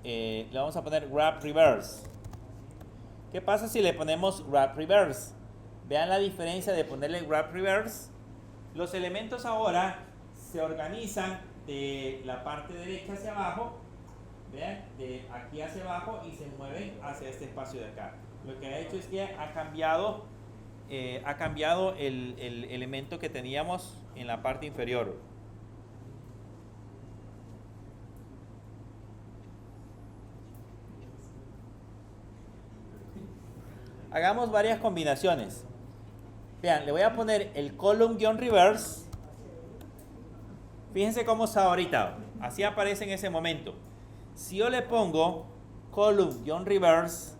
le vamos a poner wrap reverse. ¿Qué pasa si le ponemos wrap reverse? Vean la diferencia de ponerle wrap reverse. Los elementos ahora se organizan de la parte derecha hacia abajo, vean, de aquí hacia abajo, y se mueven hacia este espacio de acá. Lo que ha hecho es que ha cambiado el elemento que teníamos en la parte inferior. Hagamos varias combinaciones. Vean, le voy a poner el column-reverse. Fíjense cómo está ahorita. Así aparece en ese momento. Si yo le pongo column-reverse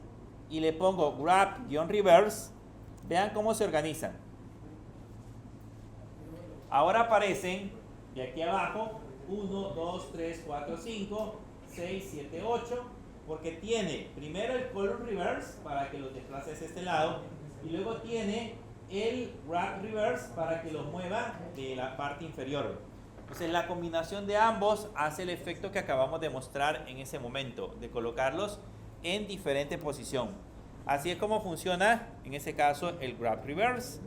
y le pongo wrap-reverse, vean cómo se organizan. Ahora aparecen de aquí abajo 1, 2, 3, 4, 5, 6, 7, 8, porque tiene primero el column reverse para que los desplace hacia este lado y luego tiene el wrap reverse para que los mueva de la parte inferior. Entonces la combinación de ambos hace el efecto que acabamos de mostrar en ese momento, de colocarlos en diferente posición. Así es como funciona en ese caso el wrap reverse.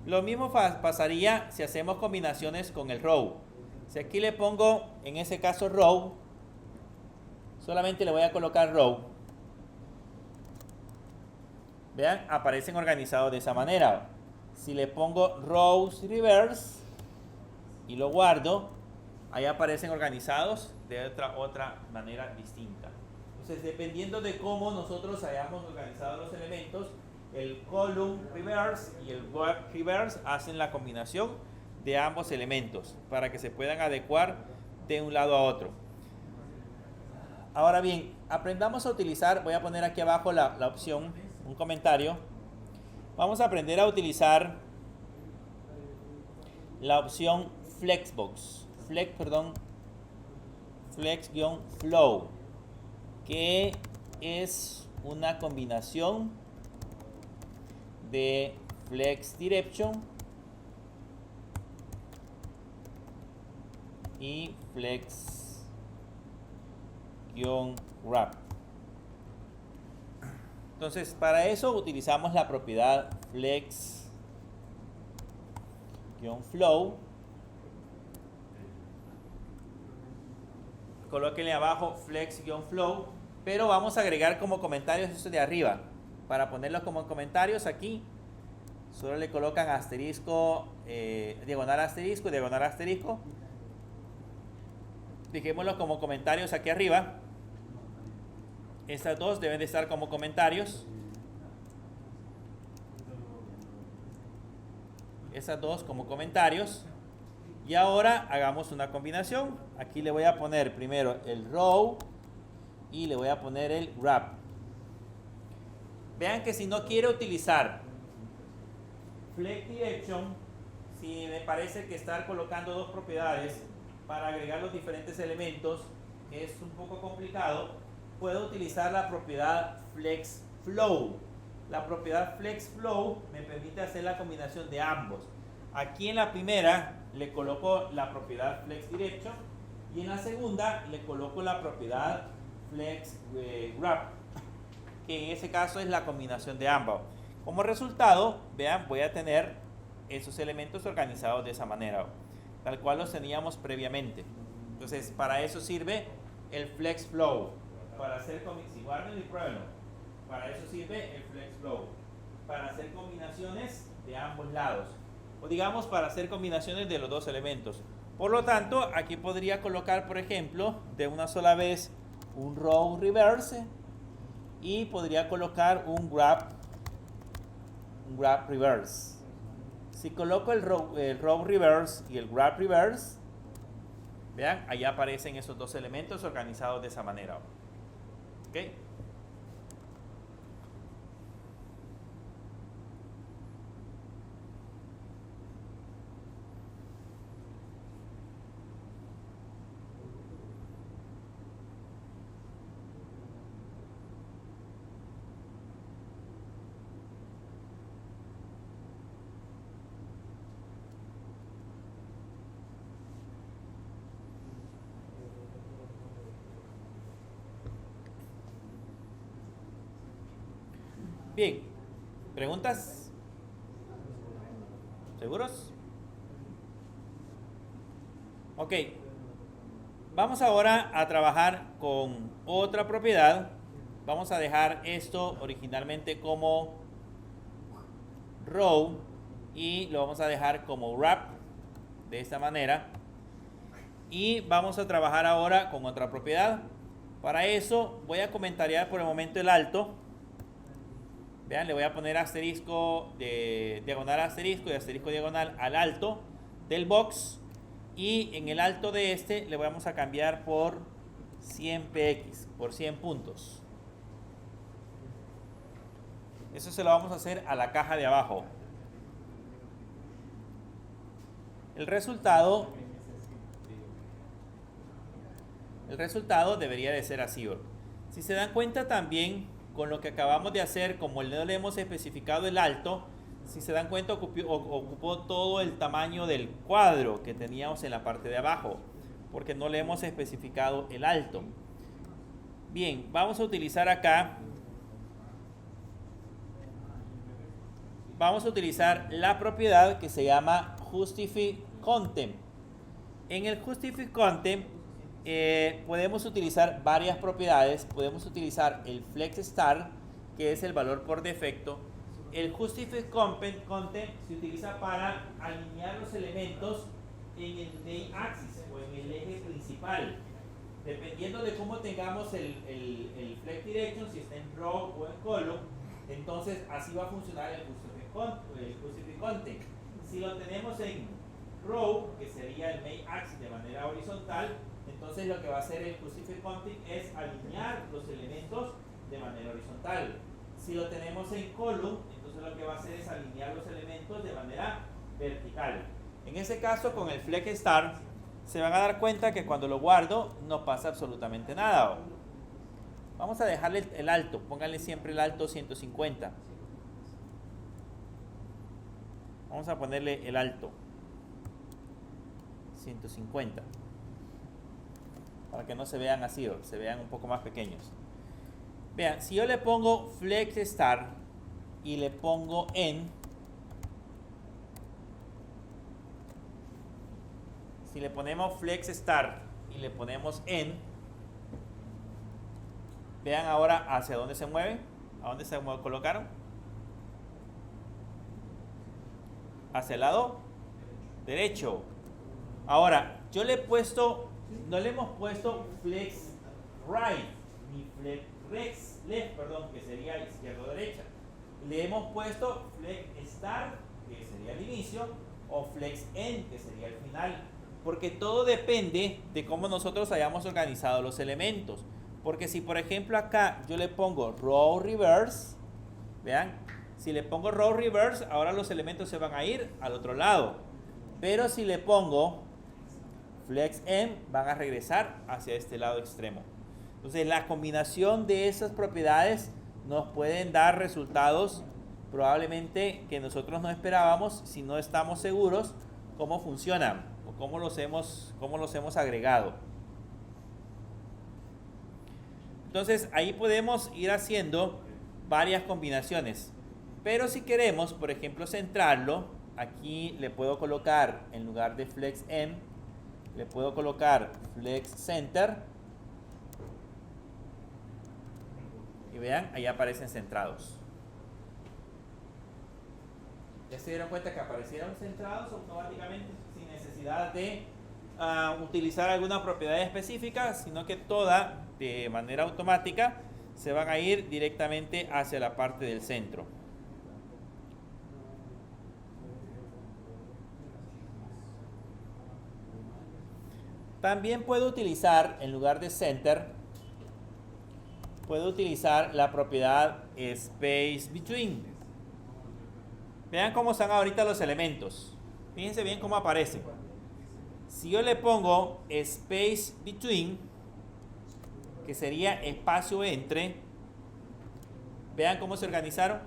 Lo mismo pasaría si hacemos combinaciones con el row. Si aquí le pongo, en ese caso row, solamente le voy a colocar row. Vean, aparecen organizados de esa manera. Si le pongo rows reverse y lo guardo, ahí aparecen organizados de otra manera distinta. Entonces, dependiendo de cómo nosotros hayamos organizado los elementos, el column reverse y el wrap reverse hacen la combinación de ambos elementos para que se puedan adecuar de un lado a otro. Ahora bien, aprendamos a utilizar, voy a poner aquí abajo la opción, un comentario. Vamos a aprender a utilizar la opción Flexbox, Flex-Flow, que es una combinación de Flex Direction y Flex-Wrap. Entonces, para eso utilizamos la propiedad Flex-Flow. Colóquenle abajo Flex-Flow, pero vamos a agregar como comentarios esto de arriba. Para ponerlos como comentarios aquí, solo le colocan asterisco, diagonal asterisco, diagonal asterisco. Dejémoslos como comentarios aquí arriba. Estas dos deben de estar como comentarios. Esas dos como comentarios. Y ahora hagamos una combinación. Aquí le voy a poner primero el row y le voy a poner el wrap. Vean que si no quiero utilizar Flex Direction, si me parece que estar colocando dos propiedades para agregar los diferentes elementos es un poco complicado, puedo utilizar la propiedad Flex Flow. La propiedad Flex Flow me permite hacer la combinación de ambos. Aquí en la primera le coloco la propiedad Flex Direction y en la segunda le coloco la propiedad Flex Wrap, que en ese caso es la combinación de ambos. Como resultado, vean, voy a tener esos elementos organizados de esa manera, tal cual los teníamos previamente. Entonces, para eso sirve el Flex Flow. Para hacer para eso sirve el Flex Flow. Para hacer combinaciones de ambos lados. O digamos, para hacer combinaciones de los dos elementos. Por lo tanto, aquí podría colocar, por ejemplo, de una sola vez un row reverse y podría colocar un wrap reverse. Si coloco el row reverse y el wrap reverse, Vean, ahí aparecen esos dos elementos organizados de esa manera. ¿Ok? Bien, ¿preguntas? ¿Seguros? Ok, vamos ahora a trabajar con otra propiedad. Vamos a dejar esto originalmente como row y lo vamos a dejar como wrap de esta manera. Y vamos a trabajar ahora con otra propiedad. Para eso voy a comentariar por el momento el alto. Vean, le voy a poner asterisco de diagonal asterisco y asterisco diagonal al alto del box. Y en el alto de este le vamos a cambiar por 100 px, por 100 puntos. Eso se lo vamos a hacer a la caja de abajo. El resultado debería de ser así. Si se dan cuenta también con lo que acabamos de hacer, como no le hemos especificado el alto, si se dan cuenta ocupó todo el tamaño del cuadro que teníamos en la parte de abajo, porque no le hemos especificado el alto. Bien, vamos a utilizar acá, vamos a utilizar la propiedad que se llama Justify Content. En el Justify Content podemos utilizar varias propiedades. Podemos utilizar el Flex Start, que es el valor por defecto. El Justify Content se utiliza para alinear los elementos en el main axis o en el eje principal. Dependiendo de cómo tengamos el Flex Direction, si está en row o en column, entonces así va a funcionar el Justify Content. Si lo tenemos en row, que sería el main axis de manera horizontal, entonces lo que va a hacer el Justify Content es alinear los elementos de manera horizontal. Si lo tenemos en column, entonces lo que va a hacer es alinear los elementos de manera vertical. En ese caso, con el Flex Start, se van a dar cuenta que cuando lo guardo no pasa absolutamente nada. Vamos a dejarle el alto, pónganle siempre el alto 150. Vamos a ponerle el alto 150. Para que no se vean así, se vean un poco más pequeños. Vean, si yo le pongo Flex Start y le pongo en, si le ponemos Flex Start y le ponemos en, vean ahora hacia dónde se mueve, a dónde se colocaron, hacia el lado derecho. Ahora, yo le he puesto, no le hemos puesto Flex Right ni Flex Left, perdón, que sería izquierda o derecha. Le hemos puesto Flex Start, que sería el inicio, o Flex End, que sería el final. Porque todo depende de cómo nosotros hayamos organizado los elementos. Porque si por ejemplo acá yo le pongo Row Reverse, vean, si le pongo Row Reverse, ahora los elementos se van a ir al otro lado. Pero si le pongo Flex End, van a regresar hacia este lado extremo. Entonces la combinación de esas propiedades nos pueden dar resultados probablemente que nosotros no esperábamos si no estamos seguros cómo funcionan o cómo los hemos agregado. Entonces ahí podemos ir haciendo varias combinaciones. Pero si queremos, por ejemplo, centrarlo, aquí le puedo colocar, en lugar de Flex End, le puedo colocar Flex Center. Y vean, ahí aparecen centrados. ¿Ya se dieron cuenta que aparecieron centrados automáticamente sin necesidad de utilizar alguna propiedad específica, sino que toda de manera automática se van a ir directamente hacia la parte del centro? También puedo utilizar, en lugar de center, puedo utilizar la propiedad space between. Vean cómo están ahorita los elementos. Fíjense bien cómo aparecen. Si yo le pongo space between, que sería espacio entre, vean cómo se organizaron.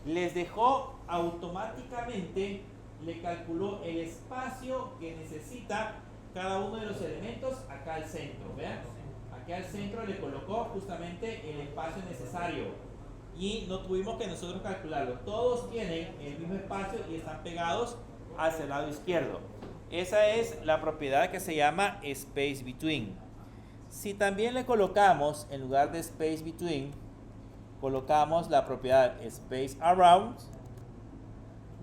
Les dejó automáticamente, le calculó el espacio que necesita cada uno de los elementos acá al centro. Vean, aquí al centro le colocó justamente el espacio necesario y no tuvimos que nosotros calcularlo. Todos tienen el mismo espacio y están pegados hacia el lado izquierdo. Esa es la propiedad que se llama space between. Si también le colocamos, en lugar de space between, colocamos la propiedad space around,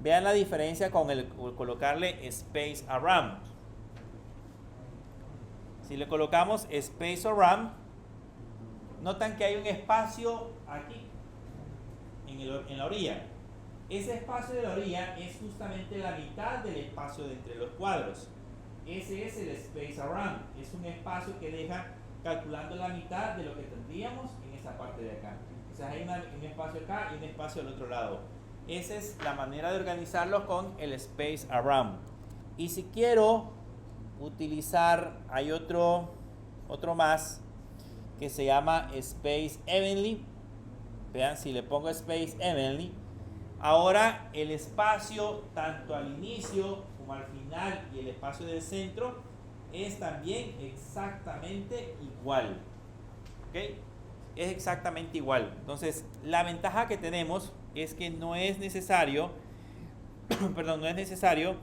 vean la diferencia con el colocarle space around. Si le colocamos space around, notan que hay un espacio aquí, en la orilla. Ese espacio de la orilla es justamente la mitad del espacio de entre los cuadros. Ese es el space around. Es un espacio que deja calculando la mitad de lo que tendríamos en esa parte de acá. O sea, hay un espacio acá y un espacio al otro lado. Esa es la manera de organizarlo con el space around. Y si quiero utilizar, hay otro más que se llama space evenly. Vean, si le pongo space evenly, ahora el espacio tanto al inicio como al final y el espacio del centro es también exactamente igual. ¿Ok? Es exactamente igual. Entonces, la ventaja que tenemos es que no es necesario, no es necesario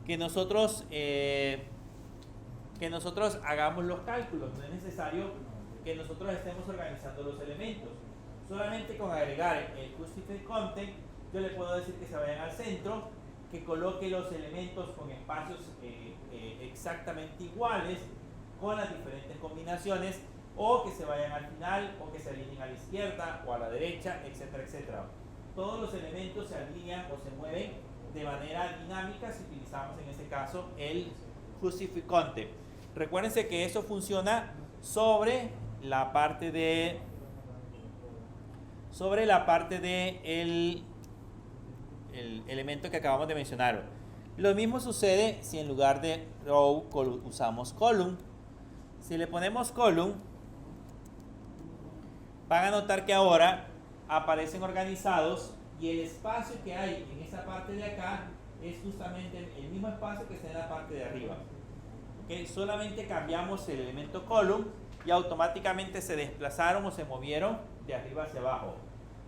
que nosotros hagamos los cálculos. No es necesario que nosotros estemos organizando los elementos. Solamente con agregar el Justify Content, yo le puedo decir que se vayan al centro, que coloque los elementos con espacios exactamente iguales, con las diferentes combinaciones, o que se vayan al final, o que se alineen a la izquierda o a la derecha, etcétera, etcétera. Todos los elementos se alinean o se mueven de manera dinámica si utilizamos en este caso el Justify Content. Recuérdense que eso funciona sobre la parte de el elemento que acabamos de mencionar. Lo mismo sucede si en lugar de row usamos column. Si le ponemos column, van a notar que ahora aparecen organizados y el espacio que hay en esa parte de acá es justamente el mismo espacio que está en la parte de arriba. ¿Okay? Solamente cambiamos el elemento column y automáticamente se desplazaron o se movieron de arriba hacia abajo.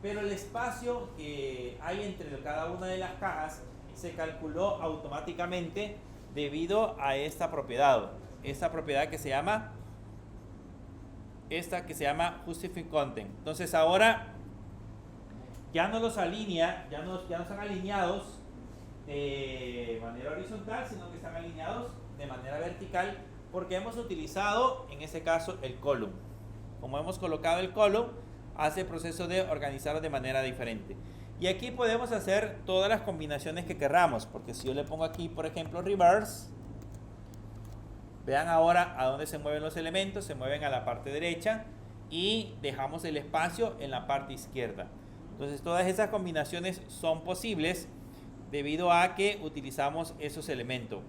Pero el espacio que hay entre cada una de las cajas se calculó automáticamente debido a esta propiedad que se llama Justify Content. Entonces ahora ya no los alinea, ya no están alineados de manera horizontal, sino que están alineados de manera vertical, porque hemos utilizado en este caso el column. Como hemos colocado el column, hace el proceso de organizarlo de manera diferente. Y aquí podemos hacer todas las combinaciones que querramos, porque si yo le pongo aquí, por ejemplo, reverse, vean ahora a dónde se mueven los elementos, se mueven a la parte derecha y dejamos el espacio en la parte izquierda. Entonces todas esas combinaciones son posibles debido a que utilizamos esos elementos.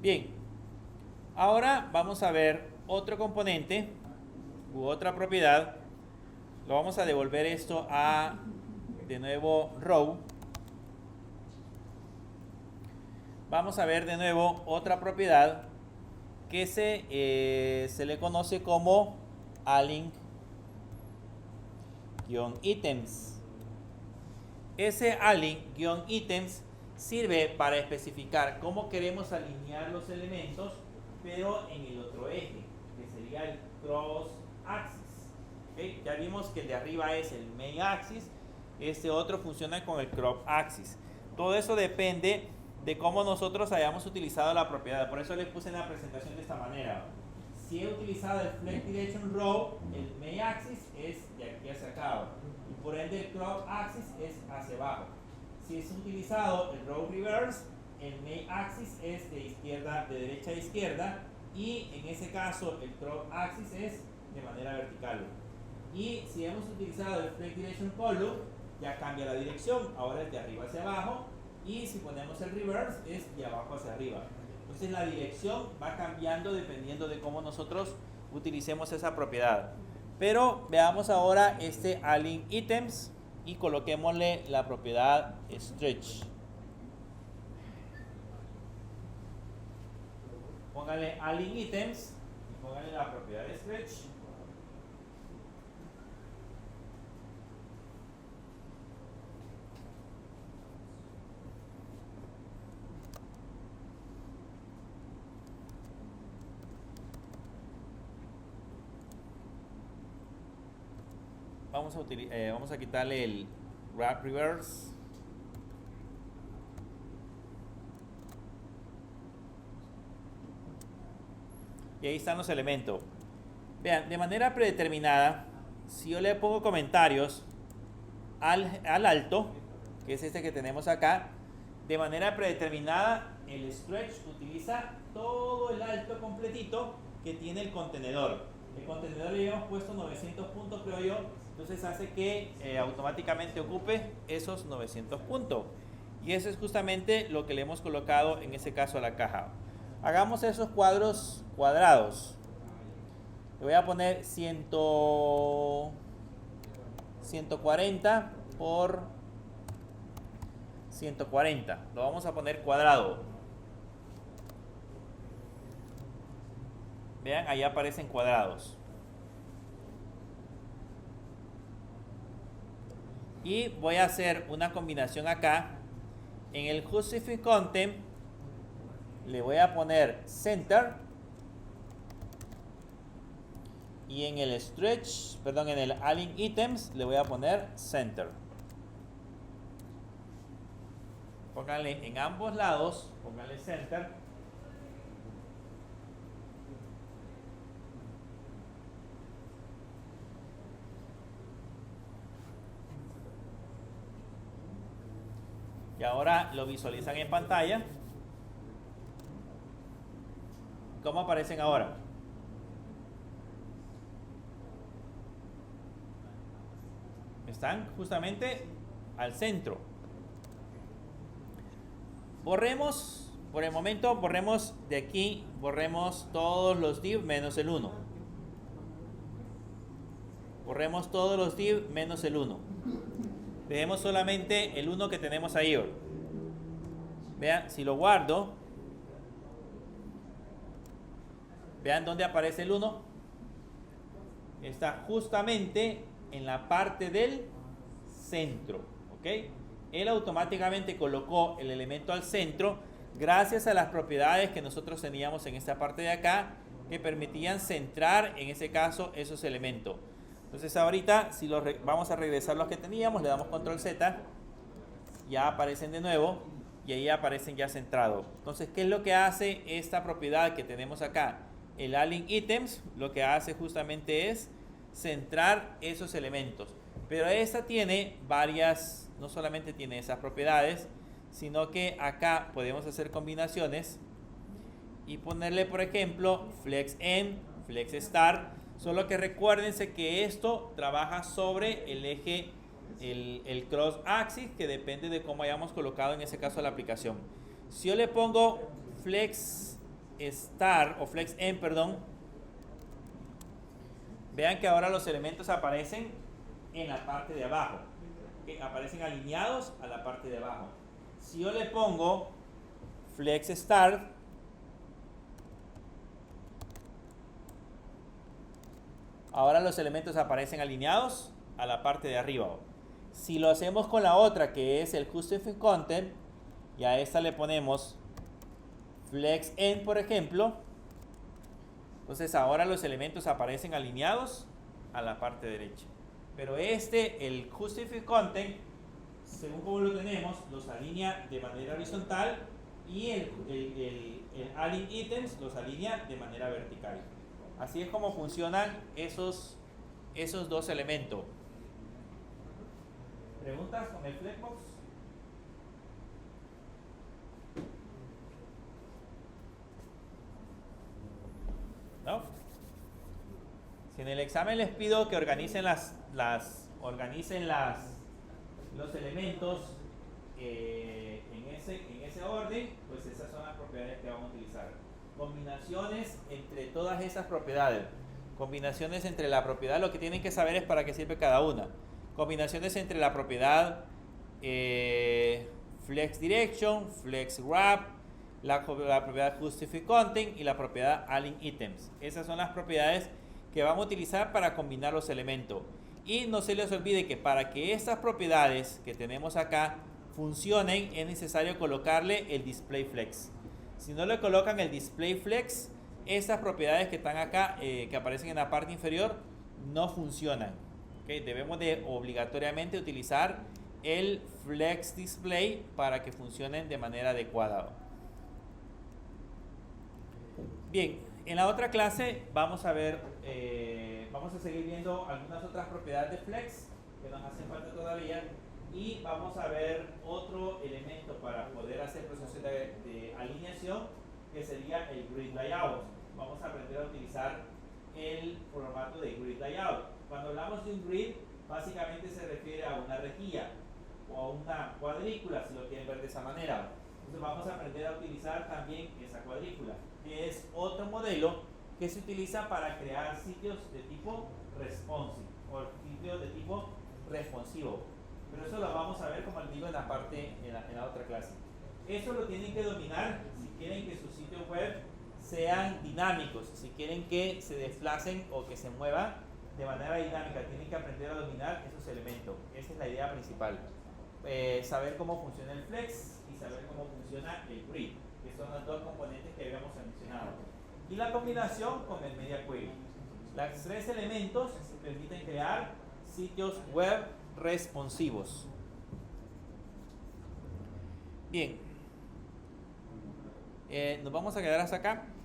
Bien, ahora vamos a ver otro componente u otra propiedad. Lo vamos a devolver esto a, de nuevo, row. vamos a ver de nuevo otra propiedad que se le conoce como align-items. Ese align-items sirve para especificar cómo queremos alinear los elementos, pero en el otro eje, que sería el cross axis. ¿Okay? Ya vimos que el de arriba es el main axis, este otro funciona con el crop axis. Todo eso depende de cómo nosotros hayamos utilizado la propiedad. Por eso les puse en la presentación de esta manera. Si he utilizado el flex direction row, el main axis es de aquí hacia acá, y por ende el crop axis es hacia abajo. Si es utilizado el row reverse, el main axis es de derecha a izquierda, y en ese caso el crop axis es de manera vertical. Y si hemos utilizado el flex direction column, ya cambia la dirección, ahora es de arriba hacia abajo, y si ponemos el reverse es de abajo hacia arriba. Entonces la dirección va cambiando dependiendo de cómo nosotros utilicemos esa propiedad. Pero veamos ahora este align-items y coloquémosle la propiedad stretch. Póngale align-items y póngale la propiedad stretch. Vamos a quitarle el wrap reverse. Y ahí están los elementos. Vean, de manera predeterminada, si yo le pongo comentarios al alto, que es este que tenemos acá, de manera predeterminada, el stretch utiliza todo el alto completito que tiene el contenedor. El contenedor le habíamos puesto 900 puntos, creo yo, entonces hace que automáticamente ocupe esos 900 puntos. Y eso es justamente lo que le hemos colocado en ese caso a la caja. Hagamos esos cuadros cuadrados. Le voy a poner 140 por 140. Lo vamos a poner cuadrado. Vean, ahí aparecen cuadrados. Y voy a hacer una combinación acá. En el justify content le voy a poner center. Y en el stretch, perdón, en el align-items le voy a poner center. Pónganle en ambos lados, pónganle center. Y ahora lo visualizan en pantalla. ¿Cómo aparecen ahora? Están justamente al centro. Borremos, por el momento, borremos de aquí, borremos todos los div menos el 1. Borremos todos los div menos el 1. Dejemos solamente el 1 que tenemos ahí. Vean, si lo guardo, vean dónde aparece el 1. Está justamente en la parte del centro. ¿Ok? Él automáticamente colocó el elemento al centro gracias a las propiedades que nosotros teníamos en esta parte de acá que permitían centrar en ese caso esos elementos. Entonces ahorita si vamos a regresar los que teníamos, le damos control Z, ya aparecen de nuevo y ahí aparecen ya centrados. Entonces, ¿qué es lo que hace esta propiedad que tenemos acá? El align-items lo que hace justamente es centrar esos elementos. Pero esta tiene varias, no solamente tiene esas propiedades, sino que acá podemos hacer combinaciones y ponerle, por ejemplo, flex end, flex start. Solo que recuérdense que esto trabaja sobre el eje, el cross axis, que depende de cómo hayamos colocado en ese caso la aplicación. Si yo le pongo flex start o flex end, perdón, vean que ahora los elementos aparecen en la parte de abajo, que aparecen alineados a la parte de abajo. Si yo le pongo Flex Start. Ahora los elementos aparecen alineados a la parte de arriba. Si lo hacemos con la otra, que es el Justify Content, y a esta le ponemos Flex End, por ejemplo, entonces ahora los elementos aparecen alineados a la parte derecha. Pero el Justify Content, según como lo tenemos, los alinea de manera horizontal, y el Align Items los alinea de manera vertical. Así es como funcionan esos dos elementos. ¿Preguntas con el Flexbox? ¿No? Si en el examen les pido que organicen los elementos en ese orden, pues esas son las propiedades que vamos a utilizar. Combinaciones entre todas esas propiedades. Combinaciones entre la propiedad, lo que tienen que saber es para qué sirve cada una. Combinaciones entre la propiedad Flex Direction, Flex Wrap, la propiedad Justify Content y la propiedad Align Items. Esas son las propiedades que vamos a utilizar para combinar los elementos. Y no se les olvide que para que estas propiedades que tenemos acá funcionen, es necesario colocarle el Display Flex. Si no le colocan el Display Flex, estas propiedades que están acá, que aparecen en la parte inferior, no funcionan. ¿Okay? Debemos de obligatoriamente utilizar el Flex Display para que funcionen de manera adecuada. Bien, en la otra clase vamos a seguir viendo algunas otras propiedades de Flex que nos hacen falta todavía, y vamos a ver otro elemento para poder hacer procesos de alineación, que sería el Grid Layout. Vamos a aprender a utilizar el formato de Grid Layout. Cuando hablamos de un grid, básicamente se refiere a una rejilla o a una cuadrícula, si lo quieren ver de esa manera. Entonces vamos a aprender a utilizar también esa cuadrícula, que es otro modelo que se utiliza para crear sitios de tipo responsive o sitios de tipo responsivo. Pero eso lo vamos a ver, como les digo, en la otra clase. Eso lo tienen que dominar si quieren que sus sitios web sean dinámicos, si quieren que se desplacen o que se muevan de manera dinámica. Tienen que aprender a dominar esos elementos. Esa es la idea principal. Saber cómo funciona el Flex y saber cómo funciona el Grid, que son los dos componentes que habíamos mencionado. Y la combinación con el Media Query. Los tres elementos permiten crear sitios web responsivos. Bien, nos vamos a quedar hasta acá.